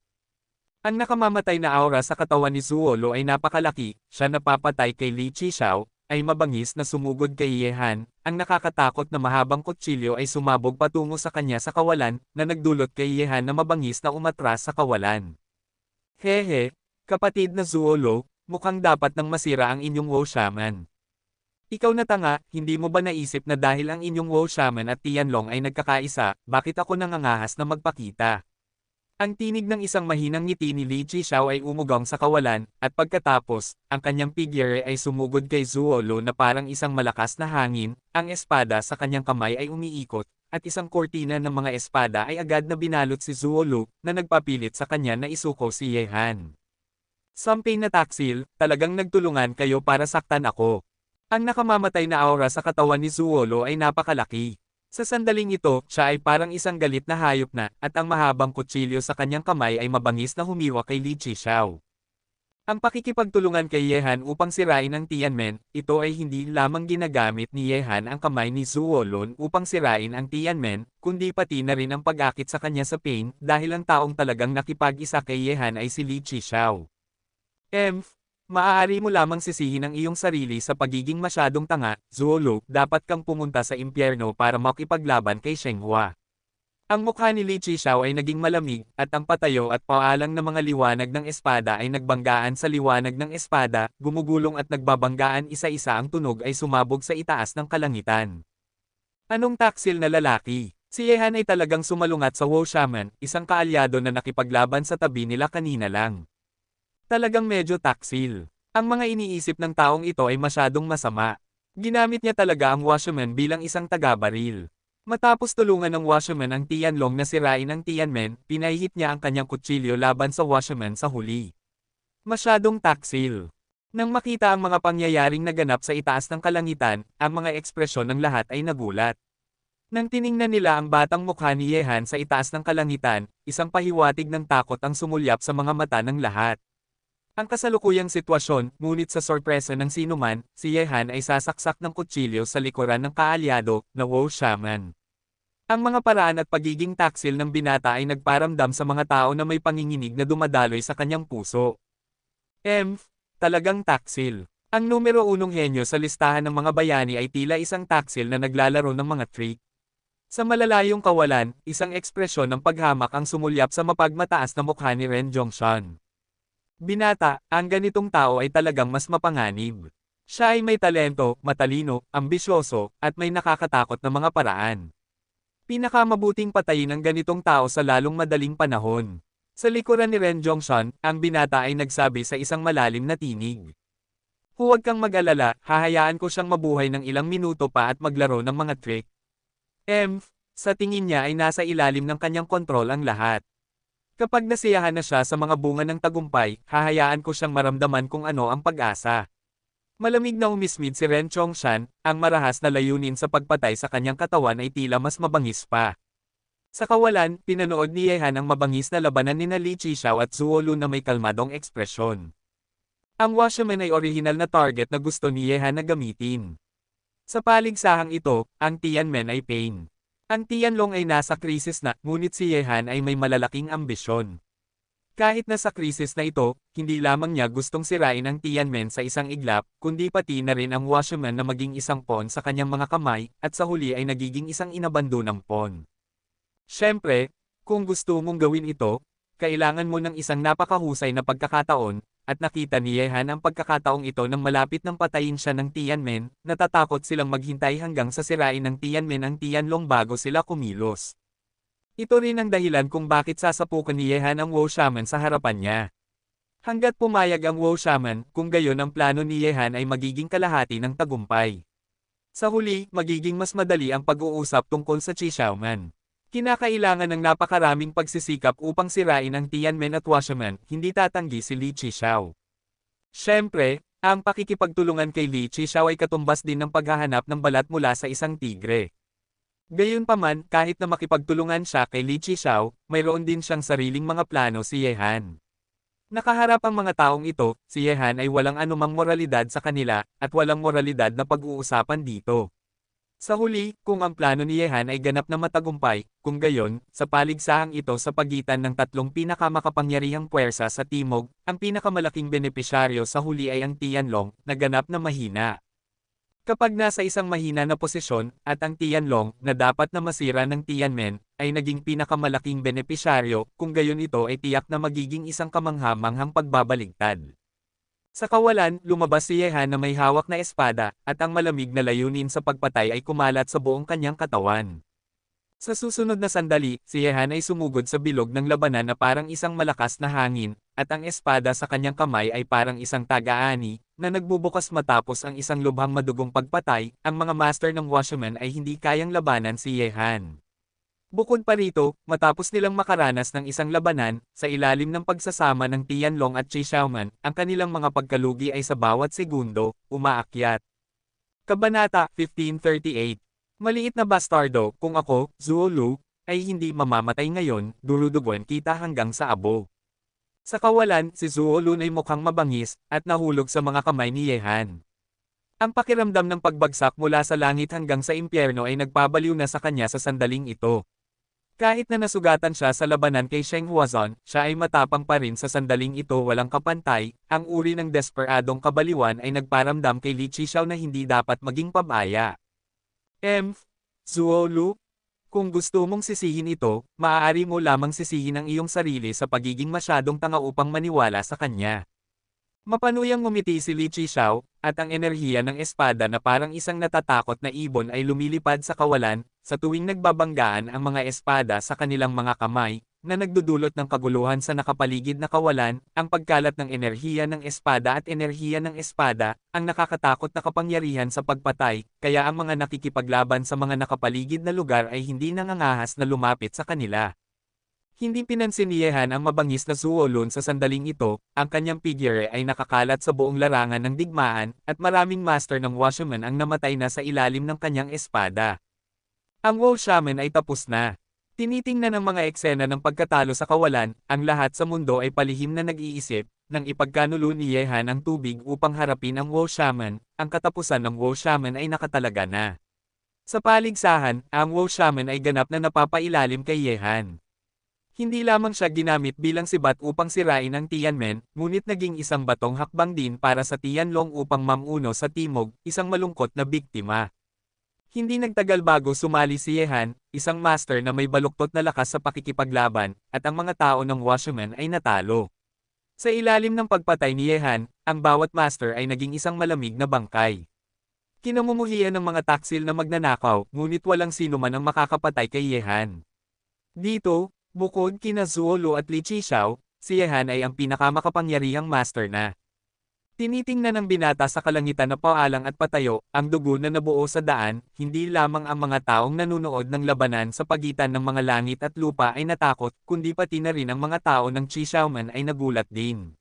Ang nakamamatay na aura sa katawan ni Zuo ay napakalaki, siya napapatay kay Li Qixiao, ay mabangis na sumugod kay Yehan, ang nakakatakot na mahabang kutsilyo ay sumabog patungo sa kanya sa kawalan, na nagdulot kay Yehan na mabangis na umatras sa kawalan. Hehe, kapatid na Zuo, mukhang dapat nang masira ang inyong Wu Shaman. Ikaw na tanga, hindi mo ba naisip na dahil ang inyong Wu Shaman at Tianlong ay nagkakaisa, bakit ako nangangahas na magpakita? Ang tinig ng isang mahinang ngiti ni Li Qixiao ay umugong sa kawalan, at pagkatapos, ang kanyang figure ay sumugod kay Zuolo na parang isang malakas na hangin, ang espada sa kanyang kamay ay umiikot, at isang kortina ng mga espada ay agad na binalot si Zuolo, na nagpapilit sa kanya na isuko si Ye Han. Sampay na taksil, talagang nagtulungan kayo para saktan ako. Ang nakamamatay na aura sa katawan ni Zuolo ay napakalaki. Sa sandaling ito, siya ay parang isang galit na hayop na, at ang mahabang kutsilyo sa kanyang kamay ay mabangis na humiwa kay Li Qixiao. Ang pakikipagtulungan kay Ye Han upang sirain ang Tianmen, ito ay hindi lamang ginagamit ni Ye Han ang kamay ni Zuolon upang sirain ang Tianmen, kundi pati na rin ang pag-akit sa kanya sa pain, dahil ang taong talagang nakipag-isa kay Ye Han ay si Li Qixiao. Maaari mo lamang sisihin ang iyong sarili sa pagiging masyadong tanga, Zuolo, dapat kang pumunta sa impyerno para makipaglaban kay Shenghua. Ang mukha ni Li Qixiao ay naging malamig, at ang patayo at paalang na mga liwanag ng espada ay nagbanggaan sa liwanag ng espada, gumugulong at nagbabanggaan isa-isa ang tunog ay sumabog sa itaas ng kalangitan. Anong taksil na lalaki? Si Ye Han ay talagang sumalungat sa Wu Shaman, isang kaalyado na nakipaglaban sa tabi nila kanina lang. Talagang medyo taksil. Ang mga iniisip ng taong ito ay masyadong masama. Ginamit niya talaga ang Washerman bilang isang taga-baril. Matapos tulungan ng Washerman ang Tianlong na sirain ang Tianmen, pinahihit niya ang kanyang kutsilyo laban sa Washerman sa huli. Masyadong taksil. Nang makita ang mga pangyayaring naganap sa itaas ng kalangitan, ang mga ekspresyon ng lahat ay nagulat. Nang tiningnan nila ang batang mukha ni Ye Han sa itaas ng kalangitan, isang pahiwatig ng takot ang sumulyap sa mga mata ng lahat. Ang kasalukuyang sitwasyon, ngunit sa sorpresa ng sinuman, si Ye Han ay sasaksak ng kutsilyo sa likuran ng kaalyado, na Wu Shaman. Ang mga paraan at pagiging taksil ng binata ay nagparamdam sa mga tao na may panginginig na dumadaloy sa kanyang puso. Talagang taksil. Ang numero 1 henyo sa listahan ng mga bayani ay tila isang taksil na naglalaro ng mga trick. Sa malalayong kawalan, isang ekspresyon ng paghamak ang sumulyap sa mapagmataas na mukha ni Ren Zhongshan. Binata, ang ganitong tao ay talagang mas mapanganib. Siya ay may talento, matalino, ambisyoso, at may nakakatakot na mga paraan. Pinakamabuting patayin ang ganitong tao sa lalong madaling panahon. Sa likuran ni Ren Zhongshan, ang binata ay nagsabi sa isang malalim na tinig. Huwag kang mag-alala, hahayaan ko siyang mabuhay ng ilang minuto pa at maglaro ng mga trick. Sa tingin niya ay nasa ilalim ng kanyang kontrol ang lahat. Kapag nasiyahan na siya sa mga bunga ng tagumpay, hahayaan ko siyang maramdaman kung ano ang pag-asa. Malamig na umismid si Ren Zhongshan, ang marahas na layunin sa pagpatay sa kanyang katawan ay tila mas mabangis pa. Sa kawalan, pinanood ni Ye Han ang mabangis na labanan nina Li Qixiao at Zuolo na may kalmadong ekspresyon. Ang Washerman ay orihinal na target na gusto ni Ye Han na gamitin. Sa paligsahang ito, ang Tianmen ay pain. Ang Tianlong ay nasa krisis na, ngunit si Ye Han ay may malalaking ambisyon. Kahit nasa krisis na ito, hindi lamang niya gustong sirain ang Tianmen sa isang iglap, kundi pati na rin ang Washerman na maging isang pawn sa kanyang mga kamay, at sa huli ay nagiging isang inabandonang pawn. Siyempre, kung gusto mong gawin ito, kailangan mo ng isang napakahusay na pagkakataon, at nakita ni Ye Han ang pagkakataong ito nang malapit nang patayin siya ng Tianmen, natatakot silang maghintay hanggang sa sirain ng Tianmen ang Tianlong bago sila kumilos. Ito rin ang dahilan kung bakit sasapukan ni Ye Han ang Wu Shaman sa harapan niya. Hanggat pumayag ang Wu Shaman, kung gayon ang plano ni Ye Han ay magiging kalahati ng tagumpay. Sa huli, magiging mas madali ang pag-uusap tungkol sa Qixiaoman. Kinakailangan ng napakaraming pagsisikap upang sirain ang Tianmen at Washerman, hindi tatanggi si Li Qixiao. Siyempre, ang pakikipagtulungan kay Li Qixiao ay katumbas din ng paghahanap ng balat mula sa isang tigre. Gayunpaman, kahit na makipagtulungan siya kay Li Qixiao, mayroon din siyang sariling mga plano si Ye Han. Nakaharap ang mga taong ito, si Ye Han ay walang anumang moralidad sa kanila, at walang moralidad na pag-uusapan dito. Sa huli, kung ang plano ni Ye Han ay ganap na matagumpay, kung gayon, sa paligsahang ito sa pagitan ng tatlong pinakamakapangyarihang puwersa sa timog, ang pinakamalaking benepisyaryo sa huli ay ang Tianlong, na ganap na mahina. Kapag nasa isang mahina na posisyon, at ang Tianlong, na dapat na masira ng Tianmen, ay naging pinakamalaking benepisyaryo, kung gayon ito ay tiyak na magiging isang kamangha-manghang pagbabaligtad. Sa kawalan, lumabas si Ye Han na may hawak na espada, at ang malamig na layunin sa pagpatay ay kumalat sa buong kanyang katawan. Sa susunod na sandali, si Yehan ay sumugod sa bilog ng labanan na parang isang malakas na hangin, at ang espada sa kanyang kamay ay parang isang taga-ani, na nagbubukas matapos ang isang lubhang madugong pagpatay. Ang mga master ng Washerman ay hindi kayang labanan si Yehan. Bukod pa rito, matapos nilang makaranas ng isang labanan, sa ilalim ng pagsasama ng Tianlong at Qi Xiaoman, ang kanilang mga pagkalugi ay sa bawat segundo, umaakyat. Kabanata 1538. Maliit na bastardo, kung ako, Zuo Lu, ay hindi mamamatay ngayon, duruduguan kita hanggang sa abo. Sa kawalan, si Zuo Lu ay mukhang mabangis, at nahulog sa mga kamay ni Yehan. Ang pakiramdam ng pagbagsak mula sa langit hanggang sa impyerno ay nagpabaliw na sa kanya sa sandaling ito. Kahit na nasugatan siya sa labanan kay Sheng Huazon, siya ay matapang pa rin sa sandaling ito walang kapantay. Ang uri ng desperadong kabaliwan ay nagparamdam kay Li Qixiao na hindi dapat maging pabaya. Zuo Lu, kung gusto mong sisihin ito, maaari mo lamang sisihin ang iyong sarili sa pagiging masyadong tanga upang maniwala sa kanya. Mapanuyang ngumiti si Li Qixiao, at ang enerhiya ng espada na parang isang natatakot na ibon ay lumilipad sa kawalan, sa tuwing nagbabanggaan ang mga espada sa kanilang mga kamay, na nagdudulot ng kaguluhan sa nakapaligid na kawalan. Ang pagkalat ng enerhiya ng espada at enerhiya ng espada, ang nakakatakot na kapangyarihan sa pagpatay, kaya ang mga nakikipaglaban sa mga nakapaligid na lugar ay hindi nangangahas na lumapit sa kanila. Hindi pinansin ni Yehan ang mabangis na Zuo Lun sa sandaling ito. Ang kanyang figure ay nakakalat sa buong larangan ng digmaan, at maraming master ng Washerman ang namatay na sa ilalim ng kanyang espada. Ang Wu Shaman ay tapos na. Tinitingnan ng mga eksena ng pagkatalo sa kawalan, ang lahat sa mundo ay palihim na nag-iisip, nang ipagkanulo ni Yehan ang tubig upang harapin ang Wu Shaman, ang katapusan ng Wu Shaman ay nakatalaga na. Sa paligsahan, ang Wu Shaman ay ganap na napapailalim kay Yehan. Hindi lamang siya ginamit bilang sibat upang sirain ang Tianmen, ngunit naging isang batong hakbang din para sa Tianlong upang mamuno sa timog, isang malungkot na biktima. Hindi nagtagal bago sumali si Yehan, isang master na may baluktot na lakas sa pakikipaglaban, at ang mga tao ng Washerman ay natalo. Sa ilalim ng pagpatay ni Yehan, ang bawat master ay naging isang malamig na bangkay. Kinamumuhian ng mga taksil na magnanakaw, ngunit walang sino man ang makakapatay kay Yehan. Dito, bukod kina Zuo Lu at Li Qixiao, si Yehan ay ang pinakamakapangyarihang master na. Tinitingnan ng binata sa kalangitan na paalang at patayo, ang dugo na nabuo sa daan. Hindi lamang ang mga taong nanunood ng labanan sa pagitan ng mga langit at lupa ay natakot, kundi pati na rin ang mga tao ng Qi Xiaoman ay nagulat din.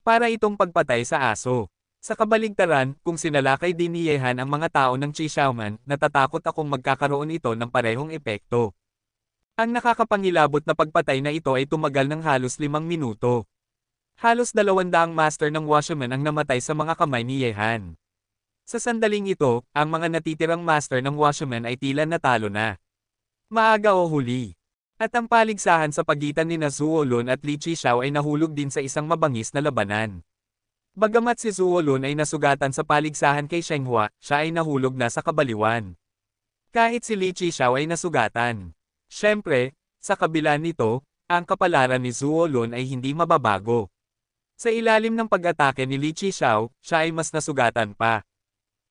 Para itong pagpatay sa aso. Sa kabaligtaran, kung sinalakay din ni Yehan ang mga tao ng Qi Xiaoman, natatakot akong magkakaroon ito ng parehong epekto. Ang nakakapangilabot na pagpatay na ito ay tumagal ng halos 5 minuto. Halos 200 master ng Washerman ang namatay sa mga kamay ni Yehan. Sa sandaling ito, ang mga natitirang master ng Washerman ay tila natalo na. Maaga o huli. At ang paligsahan sa pagitan ni Zuo Lun at Li Qixiao ay nahulog din sa isang mabangis na labanan. Bagamat si Zuo Lun ay nasugatan sa paligsahan kay Sheng Hua, siya ay nahulog na sa kabaliwan. Kahit si Li Qixiao ay nasugatan. Siyempre, sa kabila nito, ang kapalaran ni Zuo Lun ay hindi mababago. Sa ilalim ng pag-atake ni Li Qixiao, siya ay mas nasugatan pa.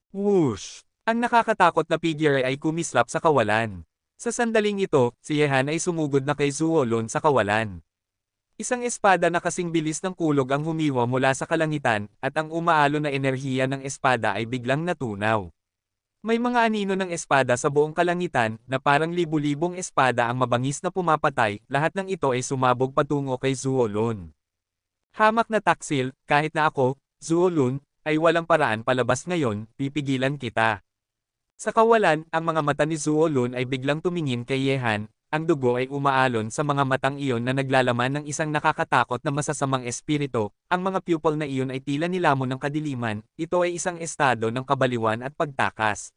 Whoosh! Ang nakakatakot na figure ay kumislap sa kawalan. Sa sandaling ito, si Yehan ay sumugod na kay Zuo Lun sa kawalan. Isang espada na kasing bilis ng kulog ang humiwa mula sa kalangitan, at ang umaalon na enerhiya ng espada ay biglang natunaw. May mga anino ng espada sa buong kalangitan, na parang libu-libong espada ang mabangis na pumapatay. Lahat ng ito ay sumabog patungo kay Zuo Lun. Hamak na taksil, kahit na ako, Zuo Lun, ay walang paraan palabas ngayon, pipigilan kita. Sa kawalan, ang mga mata ni Zuo Lun ay biglang tumingin kay Yehan. Ang dugo ay umaalon sa mga matang iyon na naglalaman ng isang nakakatakot na masasamang espiritu. Ang mga pupil na iyon ay tila nilamon ng kadiliman. Ito ay isang estado ng kabaliwan at pagtakas.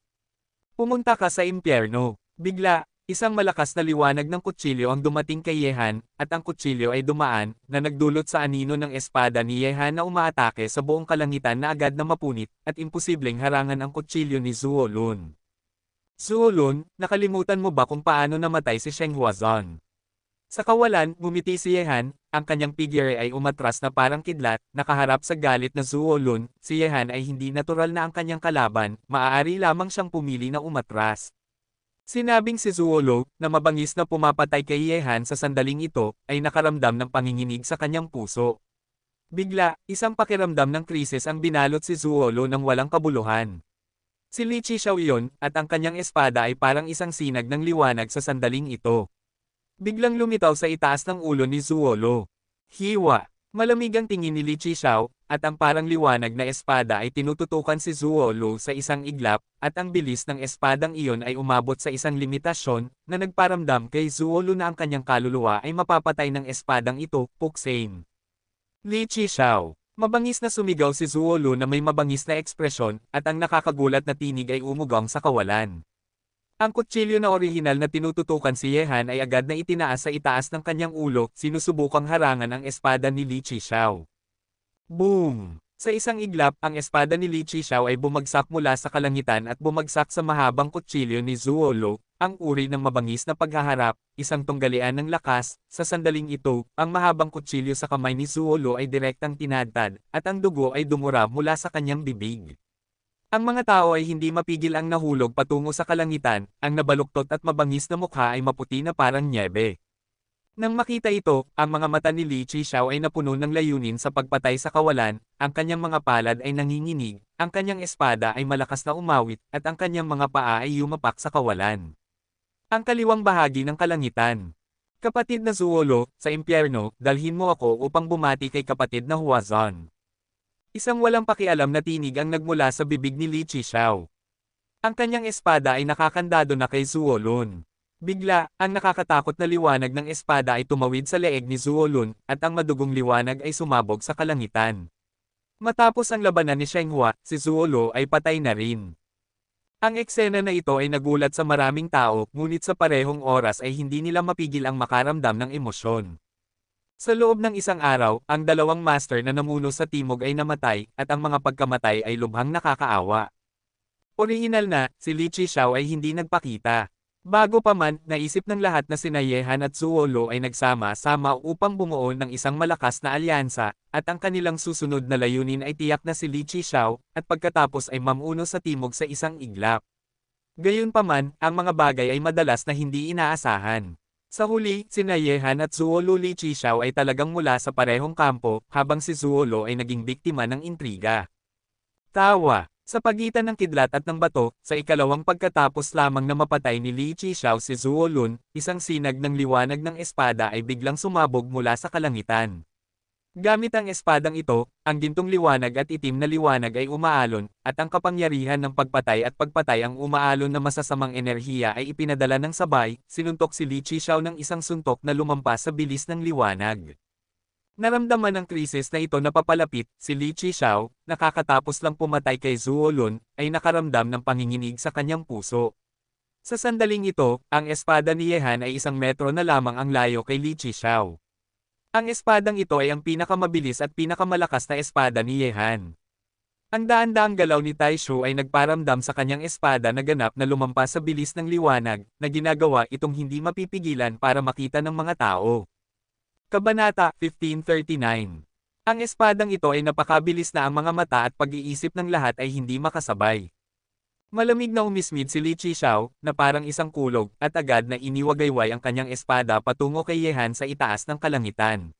Pumunta ka sa impyerno. Bigla, isang malakas na liwanag ng kutsilyo ang dumating kay Yehan, at ang kutsilyo ay dumaan, na nagdulot sa anino ng espada ni Yehan na umaatake sa buong kalangitan na agad na mapunit, at imposibleng harangan ang kutsilyo ni Zuo Lun. Zuo Lun, nakalimutan mo ba kung paano namatay si Sheng Huazon? Sa kawalan, ngumiti si Yehan, ang kanyang figure ay umatras na parang kidlat, nakaharap sa galit na Zuo Lun. Si Yehan ay hindi natural na ang kanyang kalaban, maaari lamang siyang pumili na umatras. Sinabing si Zuolo, na mabangis na pumapatay kay Yehan sa sandaling ito, ay nakaramdam ng panginginig sa kanyang puso. Bigla, isang pakiramdam ng krisis ang binalot si Zuolo ng walang kabuluhan. Si Li Qixiao iyon, at ang kanyang espada ay parang isang sinag ng liwanag sa sandaling ito. Biglang lumitaw sa itaas ng ulo ni Zuolo. Hiwa! Malamig ang tingin ni Li Qixiao, at ang parang liwanag na espada ay tinututukan si Zuolo sa isang iglap, at ang bilis ng espadang iyon ay umabot sa isang limitasyon, na nagparamdam kay Zuolo na ang kanyang kaluluwa ay mapapatay ng espadang ito, Puksane. Li Qixiao. Mabangis na sumigaw si Zuolo na may mabangis na ekspresyon, at ang nakakagulat na tinig ay umugang sa kawalan. Ang kutsilyo na orihinal na tinututukan si Yehan ay agad na itinaas sa itaas ng kanyang ulo, sinusubukang harangan ang espada ni Li Qixiao. Boom! Sa isang iglap, ang espada ni Li Qixiao ay bumagsak mula sa kalangitan at bumagsak sa mahabang kutsilyo ni Zuolo, ang uri ng mabangis na paghaharap, isang tunggalian ng lakas. Sa sandaling ito, ang mahabang kutsilyo sa kamay ni Zuolo ay direktang tinadtad, at ang dugo ay dumura mula sa kanyang bibig. Ang mga tao ay hindi mapigil ang nahulog patungo sa kalangitan, ang nabaluktot at mabangis na mukha ay maputi na parang nyebe. Nang makita ito, ang mga mata ni Li Qixiao ay napuno ng layunin sa pagpatay sa kawalan, ang kanyang mga palad ay nanginginig, ang kanyang espada ay malakas na umawit, at ang kanyang mga paa ay yumapak sa kawalan. Ang kaliwang bahagi ng kalangitan. Kapatid na Zuolo, sa impyerno, dalhin mo ako upang bumati kay kapatid na Huazan. Isang walang pakialam na tinig ang nagmula sa bibig ni Li Qixiao. Ang kanyang espada ay nakakandado na kay Zuolun. Bigla, ang nakakatakot na liwanag ng espada ay tumawid sa leeg ni Zuolun, at ang madugong liwanag ay sumabog sa kalangitan. Matapos ang labanan ni Shenghua, si Zuolo ay patay na rin. Ang eksena na ito ay nagulat sa maraming tao, ngunit sa parehong oras ay hindi nila mapigil ang makaramdam ng emosyon. Sa loob ng isang araw, ang dalawang master na namuno sa timog ay namatay, at ang mga pagkamatay ay lubhang nakakaawa. Orihinal na, si Li Qixiao ay hindi nagpakita. Bago pa man, naisip ng lahat na sina Yehan at Zuolo ay nagsama-sama upang bumuo ng isang malakas na alyansa, at ang kanilang susunod na layunin ay tiyak na si Li Qixiao, at pagkatapos ay mamuno sa timog sa isang iglap. Gayunpaman, ang mga bagay ay madalas na hindi inaasahan. Sa huli, sina Yehan at Zuolo Li Qixiao ay talagang mula sa parehong kampo, habang si Zuolo ay naging biktima ng intriga. Tawa. Sa pagitan ng kidlat at ng bato, sa ikalawang pagkatapos lamang na mapatay ni Li Qixiao si Zuolun, isang sinag ng liwanag ng espada ay biglang sumabog mula sa kalangitan. Gamit ang espadang ito, ang gintong liwanag at itim na liwanag ay umaalon, at ang kapangyarihan ng pagpatay at pagpatay ang umaalon na masasamang enerhiya ay ipinadala ng sabay, sinuntok si Li Qixiao ng isang suntok na lumampas sa bilis ng liwanag. Naramdaman ng krisis na ito na papalapit, si Li Qixiao, nakakatapos lang pumatay kay Zuolun, ay nakaramdam ng panginginig sa kanyang puso. Sa sandaling ito, ang espada ni Yehan ay 1 metro na lamang ang layo kay Li Qixiao. Ang espadang ito ay ang pinakamabilis at pinakamalakas na espada ni Yehan. Ang daan-daang galaw ni Taishu ay nagparamdam sa kanyang espada na ganap na lumampas sa bilis ng liwanag, na ginagawa itong hindi mapipigilan para makita ng mga tao. Kabanata 1539. Ang espadang ito ay napakabilis na ang mga mata at pag-iisip ng lahat ay hindi makasabay. Malamig na umismid si Li Qixiao, na parang isang kulog, at agad na iniwagayway ang kanyang espada patungo kay Yehan sa itaas ng kalangitan.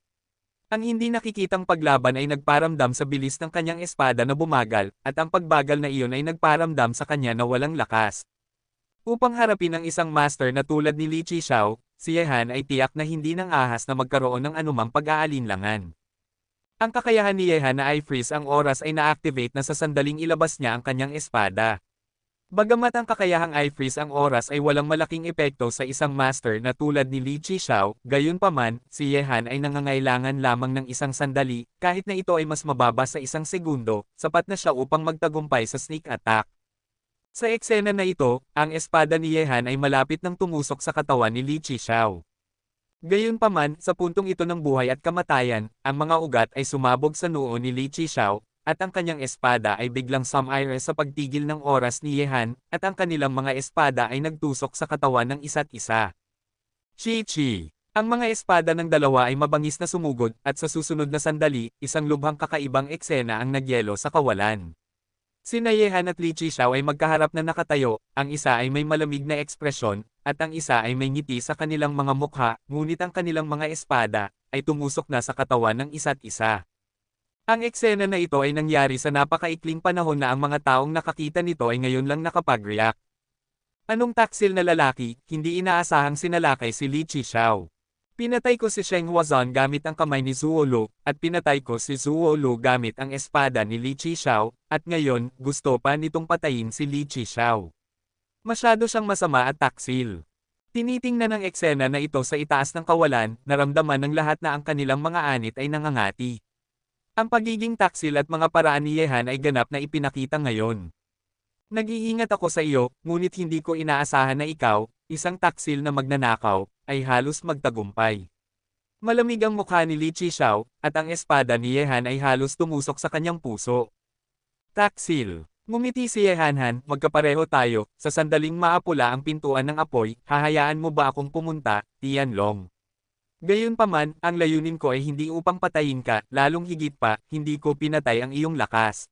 Ang hindi nakikitang paglaban ay nagparamdam sa bilis ng kanyang espada na bumagal, at ang pagbagal na iyon ay nagparamdam sa kanya na walang lakas. Upang harapin ang isang master na tulad ni Li Qixiao, si Yehan ay tiyak na hindi nang ahas na magkaroon ng anumang pag-aalinlangan. Ang kakayahan ni Yehan na i-freeze ang oras ay na-activate na sa sandaling ilabas niya ang kanyang espada. Bagamat ang kakayahang i-freeze ang oras ay walang malaking epekto sa isang master na tulad ni Li Qixiao, gayunpaman, si Yehan ay nangangailangan lamang ng isang sandali, kahit na ito ay mas mababa sa 1 segundo, sapat na siya upang magtagumpay sa sneak attack. Sa eksena na ito, ang espada ni Yehan ay malapit nang tumusok sa katawan ni Li Qixiao. Gayunpaman, sa puntong ito ng buhay at kamatayan, ang mga ugat ay sumabog sa noo ni Li Qixiao, at ang kanyang espada ay biglang sumire sa pagtigil ng oras ni Yehan, at ang kanilang mga espada ay nagtusok sa katawan ng isa't isa. Chi-chi! Ang mga espada ng dalawa ay mabangis na sumugod, at sa susunod na sandali, isang lubhang kakaibang eksena ang nagyelo sa kawalan. Sina Yehan at Li Qixiao ay magkaharap na nakatayo, ang isa ay may malamig na ekspresyon, at ang isa ay may ngiti sa kanilang mga mukha, ngunit ang kanilang mga espada, ay tumusok na sa katawan ng isa't isa. Ang eksena na ito ay nangyari sa napakaikling panahon na ang mga taong nakakita nito ay ngayon lang nakapag-react. Anong taksil na lalaki, hindi inaasahang sinalakay si Li Qixiao. Pinatay ko si Sheng Huazan gamit ang kamay ni Zuo Lu, at pinatay ko si Zuo Lu gamit ang espada ni Li Qixiao, at ngayon, gusto pa nitong patayin si Li Qixiao. Masyado siyang masama at taksil. Tinitingnan ng eksena na ito sa itaas ng kawalan, naramdaman ng lahat na ang kanilang mga anit ay nangangati. Ang pagiging taksil at mga paraan ni Yehan ay ganap na ipinakita ngayon. Nag-iingat ako sa iyo, ngunit hindi ko inaasahan na ikaw, isang taksil na magnanakaw, ay halos magtagumpay. Malamig ang mukha ni Li Qixiao, at ang espada ni Yehan ay halos tumusok sa kanyang puso. Taksil. Ngumiti si Yehanhan, magkapareho tayo, sa sandaling maapula ang pintuan ng apoy, hahayaan mo ba akong pumunta, Tianlong? Gayunpaman, ang layunin ko ay hindi upang patayin ka, lalong higit pa, hindi ko pinatay ang iyong lakas.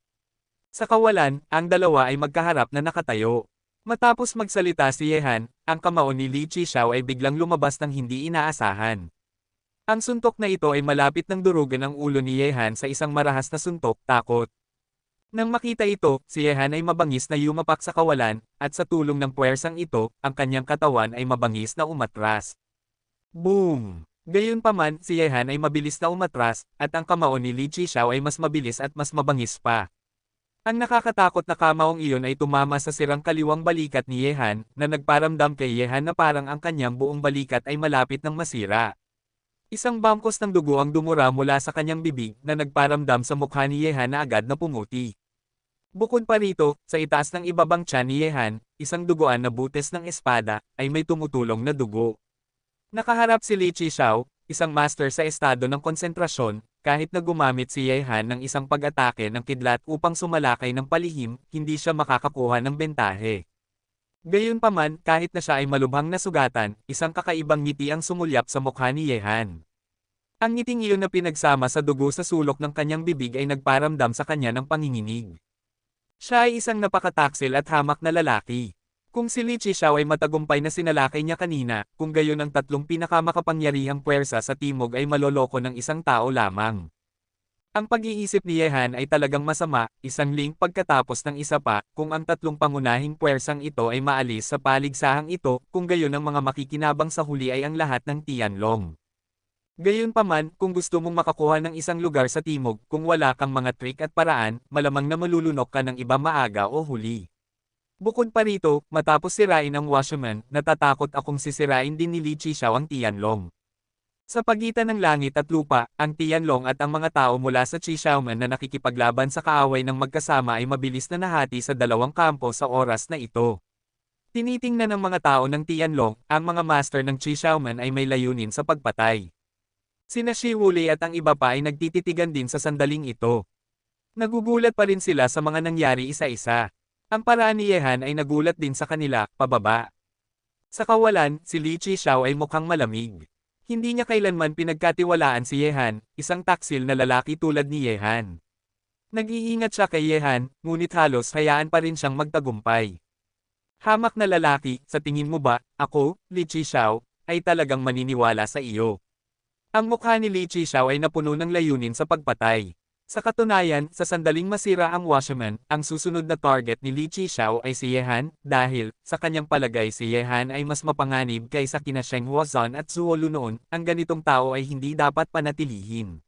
Sa kawalan, ang dalawa ay magkaharap na nakatayo. Matapos magsalita si Yehan, ang kamao ni Li Qixiao ay biglang lumabas ng hindi inaasahan. Ang suntok na ito ay malapit ng durugan ang ulo ni Yehan sa isang marahas na suntok, takot. Nang makita ito, si Yehan ay mabangis na yumapak sa kawalan, at sa tulong ng puwersang ito, ang kanyang katawan ay mabangis na umatras. Boom! Gayunpaman, si Yehan ay mabilis na umatras, at ang kamao ni Li Qixiao ay mas mabilis at mas mabangis pa. Ang nakakatakot na kamaong iyon ay tumama sa sirang kaliwang balikat ni Yehan, na nagparamdam kay Yehan na parang ang kanyang buong balikat ay malapit ng masira. Isang bangkos ng dugo ang dumura mula sa kanyang bibig na nagparamdam sa mukha ni Yehan na agad na pumuti. Bukod pa rito, sa itaas ng ibabang tiyan ni Yehan, isang duguan na butes ng espada, ay may tumutulong na dugo. Nakaharap si Li Qixiao, isang master sa estado ng konsentrasyon, kahit na gumamit si Yehan ng isang pag-atake ng kidlat upang sumalakay ng palihim, hindi siya makakakuha ng bentahe. Gayunpaman, kahit na siya ay malubhang nasugatan, isang kakaibang ngiti ang sumulyap sa mukha ni Yehan. Ang ngiting iyon na pinagsama sa dugo sa sulok ng kanyang bibig ay nagparamdam sa kanya ng panginginig. Siya ay isang napakataksil at hamak na lalaki. Kung si Li Qixiao ay matagumpay na sinalakay niya kanina, kung gayon ang tatlong pinakamakapangyarihang puwersa sa timog ay maloloko ng isang tao lamang. Ang pag-iisip ni Yehan ay talagang masama, isang link pagkatapos ng isa pa, kung ang tatlong pangunahing puwersang ito ay maalis sa paligsahang ito, kung gayon ang mga makikinabang sa huli ay ang lahat ng Tianlong. Gayunpaman, kung gusto mong makakuha ng isang lugar sa timog, kung wala kang mga trick at paraan, malamang na malulunok ka ng iba maaga o huli. Bukod pa rito, matapos sirain ang washerman, natatakot akong sisirain din ni Li Qixiao ang Tianlong. Sa pagitan ng langit at lupa, ang Tianlong at ang mga tao mula sa Qixiaoman na nakikipaglaban sa kaaway ng magkasama ay mabilis na nahati sa dalawang kampo sa oras na ito. Tinitingnan ng mga tao ng Tianlong, ang mga master ng Qixiaoman ay may layunin sa pagpatay. Sina Shi Wuli at ang iba pa ay nagtititigan din sa sandaling ito. Nagugulat pa rin sila sa mga nangyari isa-isa. Ang paraan ni Yehan ay nagulat din sa kanila, pababa. Sa kawalan, si Li Qixiao ay mukhang malamig. Hindi niya kailanman pinagkatiwalaan si Yehan, isang taksil na lalaki tulad ni Yehan. Nag-iingat siya kay Yehan, ngunit halos hayaan pa rin siyang magtagumpay. Hamak na lalaki, sa tingin mo ba, ako, Li Qixiao, ay talagang maniniwala sa iyo? Ang mukha ni Li Qixiao ay napuno ng layunin sa pagpatay. Sa katunayan, sa sandaling masira ang washerman, ang susunod na target ni Li Qixiao ay si Yehan, dahil, sa kanyang palagay si Yehan ay mas mapanganib kaysa kina Sheng Huazan at Zuo Lu noon, ang ganitong tao ay hindi dapat panatilihin.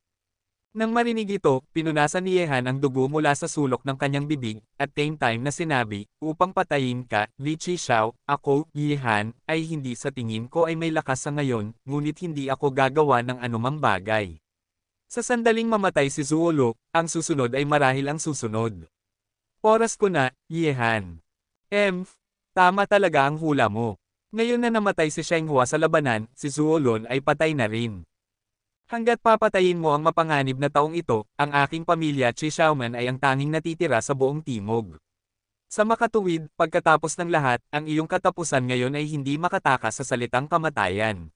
Nang marinig ito, pinunasan ni Yehan ang dugo mula sa sulok ng kanyang bibig, at same time na sinabi, upang patayin ka, Li Qixiao, ako, Yehan, ay hindi sa tingin ko ay may lakas sa ngayon, ngunit hindi ako gagawa ng anumang bagay. Sa sandaling mamatay si Zuo Lu, ang susunod ay marahil ang susunod. Oras ko na, Yehan. Tama talaga ang hula mo. Ngayon na namatay si Sheng Hua sa labanan, si Zuo Lun ay patay na rin. Hanggat papatayin mo ang mapanganib na taong ito, ang aking pamilya Qixiaoman ay ang tanging natitira sa buong timog. Sa makatuwid, pagkatapos ng lahat, ang iyong katapusan ngayon ay hindi makatakas sa salitang kamatayan.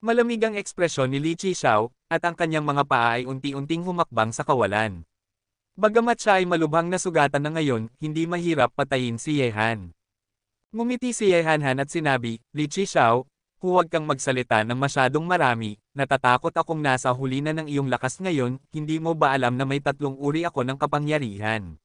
Malamig ang ekspresyon ni Li Qixiao, at ang kanyang mga paa ay unti-unting humakbang sa kawalan. Bagamat siya ay malubhang nasugatan na ngayon, hindi mahirap patayin si Yehan. Ngumiti si Yehan at sinabi, Li Qixiao, huwag kang magsalita ng masyadong marami, natatakot akong nasa huli na ng iyong lakas ngayon, hindi mo ba alam na may tatlong uri ako ng kapangyarihan?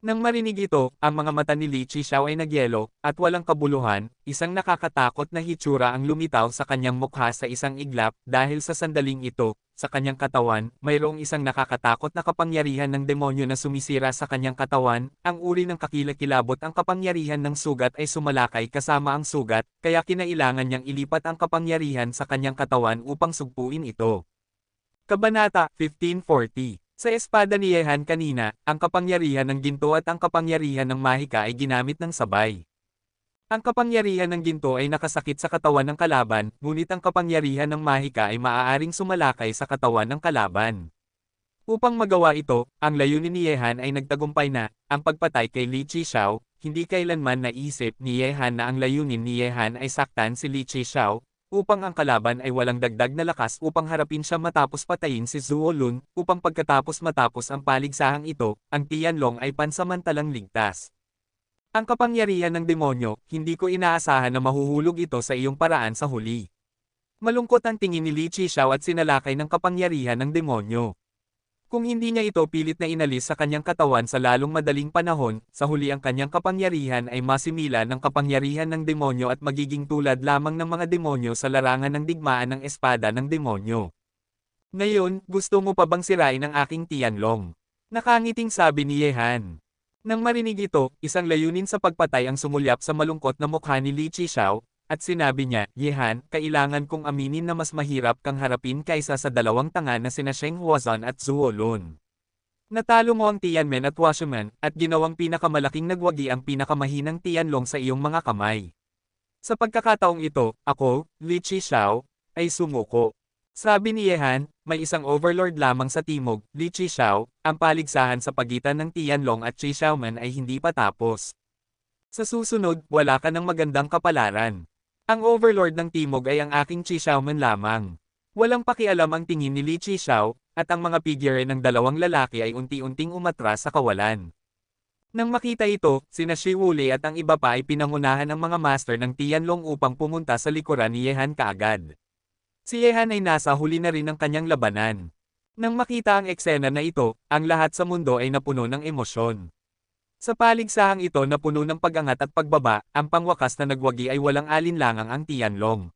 Nang marinig ito, ang mga mata ni Li Qixiao ay nagyelo, at walang kabuluhan, isang nakakatakot na hitsura ang lumitaw sa kanyang mukha sa isang iglap, dahil sa sandaling ito, sa kanyang katawan, mayroong isang nakakatakot na kapangyarihan ng demonyo na sumisira sa kanyang katawan, ang uri ng kakilakilabot ang kapangyarihan ng sugat ay sumalakay kasama ang sugat, kaya kinailangan niyang ilipat ang kapangyarihan sa kanyang katawan upang sugpuin ito. Kabanata 1540. Sa espada ni Yehan kanina, ang kapangyarihan ng ginto at ang kapangyarihan ng mahika ay ginamit ng sabay. Ang kapangyarihan ng ginto ay nakasakit sa katawan ng kalaban, ngunit ang kapangyarihan ng mahika ay maaaring sumalakay sa katawan ng kalaban. Upang magawa ito, ang layunin ni Yehan ay nagtagumpay na, ang pagpatay kay Li Qixiao, hindi kailanman naisip ni Yehan na ang layunin ni Yehan ay saktan si Li Qixiao, upang ang kalaban ay walang dagdag na lakas upang harapin siya matapos patayin si Zuo Lun, upang pagkatapos matapos ang paligsahang ito, ang Tianlong ay pansamantalang ligtas. Ang kapangyarihan ng demonyo, hindi ko inaasahan na mahuhulog ito sa iyong paraan sa huli. Malungkot ang tingin ni Li Qixiao at sinalakay ng kapangyarihan ng demonyo. Kung hindi niya ito pilit na inalis sa kanyang katawan sa lalong madaling panahon, sa huli ang kanyang kapangyarihan ay masimila ng kapangyarihan ng demonyo at magiging tulad lamang ng mga demonyo sa larangan ng digmaan ng espada ng demonyo. Ngayon, gusto mo pa bang sirain ang aking Tianlong? Nakangiting sabi ni Yehan. Nang marinig ito, isang layunin sa pagpatay ang sumulyap sa malungkot na mukha ni Li Qixiao, at sinabi niya, Yehan, kailangan kong aminin na mas mahirap kang harapin kaysa sa dalawang tanga na sina Sheng Huazan at Zuo Lun. Natalo mo ang Tianmen at Washerman, at ginawang pinakamalaking nagwagi ang pinakamahinang Tianlong sa iyong mga kamay. Sa pagkakataong ito, ako, Li Qixiao, ay sumuko. Sabi ni Yehan, may isang overlord lamang sa timog, Li Qixiao, ang paligsahan sa pagitan ng Tianlong at Qixiaoman ay hindi pa tapos. Sa susunod, wala ka ng magandang kapalaran. Ang overlord ng timog ay ang aking Qixiaoman lamang. Walang pakialam ang tingin ni Li Qixiao, at ang mga figure ng dalawang lalaki ay unti-unting umatras sa kawalan. Nang makita ito, sina Shi Wulei at ang iba pa ay pinangunahan ang mga master ng Tianlong upang pumunta sa likuran ni Yehan kaagad. Si Yehan ay nasa huli na rin ng kanyang labanan. Nang makita ang eksena na ito, ang lahat sa mundo ay napuno ng emosyon. Sa paligsahang ito na puno ng pag-angat at pagbaba, ang pangwakas na nagwagi ay walang alinlangang ang Tianlong.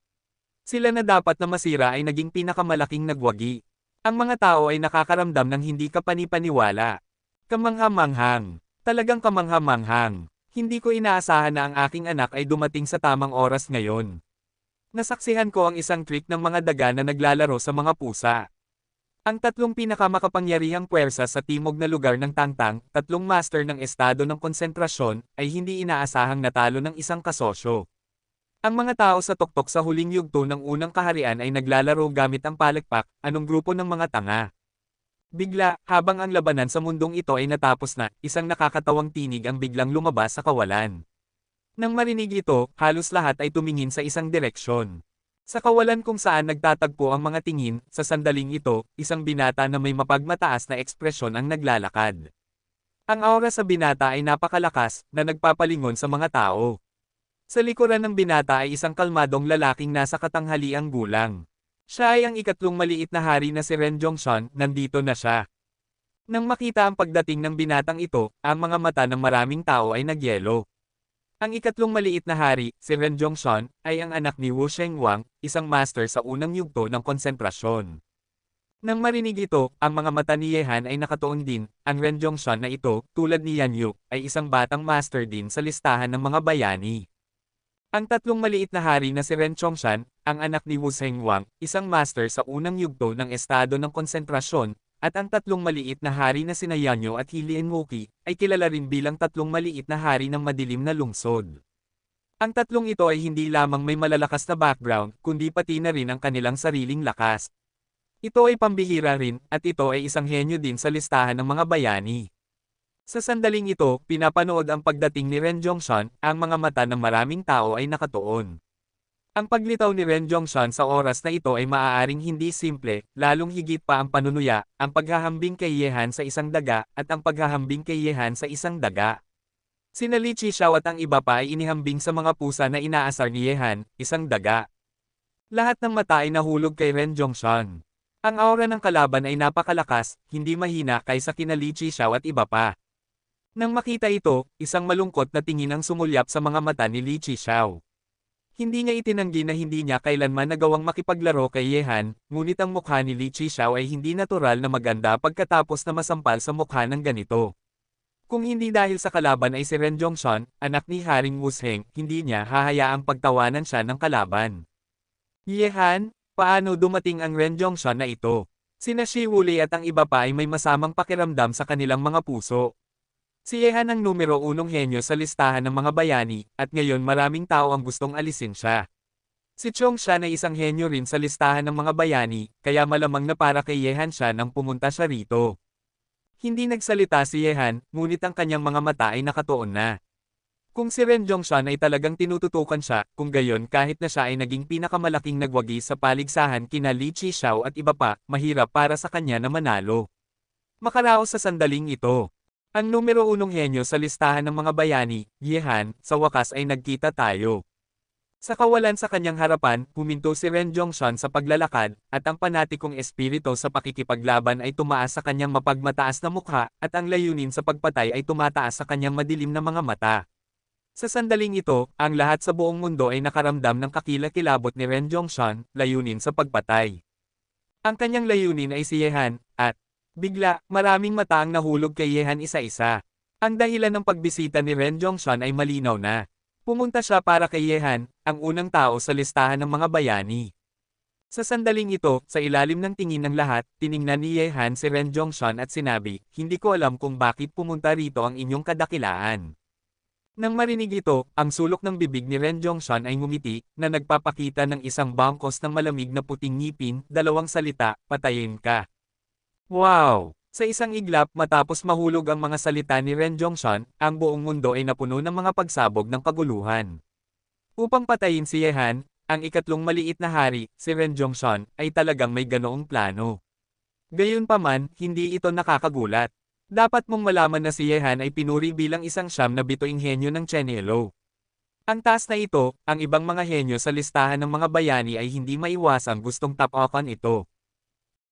Sila na dapat na masira ay naging pinakamalaking nagwagi. Ang mga tao ay nakakaramdam ng hindi kapanipaniwala. Kamangha-manghang. Talagang kamangha-manghang. Hindi ko inaasahan na ang aking anak ay dumating sa tamang oras ngayon. Nasaksihan ko ang isang trick ng mga daga na naglalaro sa mga pusa. Ang tatlong pinakamakapangyarihang puwersa sa timog na lugar ng Tangtang, tatlong master ng estado ng konsentrasyon, ay hindi inaasahang natalo ng isang kasosyo. Ang mga tao sa tuktok sa huling yugto ng unang kaharian ay naglalaro gamit ang palakpak, anong grupo ng mga tanga. Bigla, habang ang labanan sa mundong ito ay natapos na, isang nakakatawang tinig ang biglang lumabas sa kawalan. Nang marinig ito, halos lahat ay tumingin sa isang direksyon. Sa kawalan kung saan nagtatagpo ang mga tingin, sa sandaling ito, isang binata na may mapagmataas na ekspresyon ang naglalakad. Ang aura sa binata ay napakalakas, na nagpapalingon sa mga tao. Sa likuran ng binata ay isang kalmadong lalaking nasa katanghaliang gulang. Siya ay ang ikatlong maliit na hari na si Ren Zhongshan, nandito na siya. Nang makita ang pagdating ng binatang ito, ang mga mata ng maraming tao ay nagyelo. Ang ikatlong maliit na hari, si Ren Zhongshan, ay ang anak ni Wu Shengwang, isang master sa unang yugto ng konsentrasyon. Nang marinig ito, ang mga mata ni Yehan ay nakatuon din, ang Ren Zhongshan na ito, tulad ni Yan Yu, ay isang batang master din sa listahan ng mga bayani. Ang tatlong maliit na hari na si Ren Zhongshan, ang anak ni Wu Shengwang, isang master sa unang yugto ng estado ng konsentrasyon, at ang tatlong maliit na hari na sina Yanyo at Hilien Woki, ay kilala rin bilang tatlong maliit na hari ng madilim na lungsod. Ang tatlong ito ay hindi lamang may malalakas na background, kundi pati na rin ang kanilang sariling lakas. Ito ay pambihira rin, at ito ay isang henyo din sa listahan ng mga bayani. Sa sandaling ito, pinapanood ang pagdating ni Ren Zhongshan, ang mga mata ng maraming tao ay nakatuon. Ang paglitaw ni Ren Zhongshan sa oras na ito ay maaaring hindi simple, lalong higit pa ang panunuya, ang paghahambing kay Yehan sa isang daga, at ang paghahambing kay Yehan sa isang daga. Sina Li Qixiao at ang iba pa ay inihambing sa mga pusa na inaasar ni Yehan, isang daga. Lahat ng mata ay nahulog kay Ren Zhongshan. Ang aura ng kalaban ay napakalakas, hindi mahina kaysa kina Li Qixiao at iba pa. Nang makita ito, isang malungkot na tingin ang sumulyap sa mga mata ni Li Qixiao. Hindi niya itinanggi na hindi niya kailanman nagawang makipaglaro kay Yehan, ngunit ang mukha ni Li Qixiao ay hindi natural na maganda pagkatapos na masampal sa mukha ng ganito. Kung hindi dahil sa kalaban ay si Ren Zhongshan, anak ni Haring Wusheng, hindi niya hahayaang pagtawanan siya ng kalaban. Yehan, paano dumating ang Ren Zhongshan na ito? Sina Shi Wulei at ang iba pa ay may masamang pakiramdam sa kanilang mga puso. Si Yehan ang numero 1 henyo sa listahan ng mga bayani, at ngayon maraming tao ang gustong alisin siya. Si Zhongshan ay isang henyo rin sa listahan ng mga bayani, kaya malamang na para kay Yehan siya nang pumunta siya rito. Hindi nagsalita si Yehan, ngunit ang kanyang mga mata ay nakatuon na. Kung si Ren Zhongshan ay talagang tinututukan siya, kung gayon kahit na siya ay naging pinakamalaking nagwagi sa paligsahan kina Li Qixiao at iba pa, mahirap para sa kanya na manalo. Makaraos sa sandaling ito. Ang numero 1 henyo sa listahan ng mga bayani, Yehan, sa wakas ay nagkita tayo. Sa kawalan sa kanyang harapan, huminto si Ren Zhongshan sa paglalakad, at ang panatikong espiritu sa pakikipaglaban ay tumaas sa kanyang mapagmataas na mukha, at ang layunin sa pagpatay ay tumataas sa kanyang madilim na mga mata. Sa sandaling ito, ang lahat sa buong mundo ay nakaramdam ng kakilakilabot ni Ren Zhongshan, layunin sa pagpatay. Ang kanyang layunin ay si Yehan, at bigla, maraming mata ang nahulog kay Yehan isa-isa. Ang dahilan ng pagbisita ni Ren Zhongshan ay malinaw na. Pumunta siya para kay Yehan, ang unang tao sa listahan ng mga bayani. Sa sandaling ito, sa ilalim ng tingin ng lahat, tiningnan ni Yehan si Ren Zhongshan at sinabi, hindi ko alam kung bakit pumunta rito ang inyong kadakilaan. Nang marinig ito, ang sulok ng bibig ni Ren Zhongshan ay ngumiti, na nagpapakita ng isang bangkos ng malamig na puting ngipin, dalawang salita, patayin ka. Wow! Sa isang iglap matapos mahulog ang mga salita ni Ren Zhongshan, ang buong mundo ay napuno ng mga pagsabog ng kaguluhan. Upang patayin si Yehan, ang ikatlong maliit na hari, si Ren Zhongshan, ay talagang may ganoong plano. Gayunpaman, hindi ito nakakagulat. Dapat mong malaman na si Yehan ay pinuri bilang isang siyam na bituing henyo ng Chenelo. Ang taas na ito, ang ibang mga henyo sa listahan ng mga bayani ay hindi maiwasang gustong tapakan ito.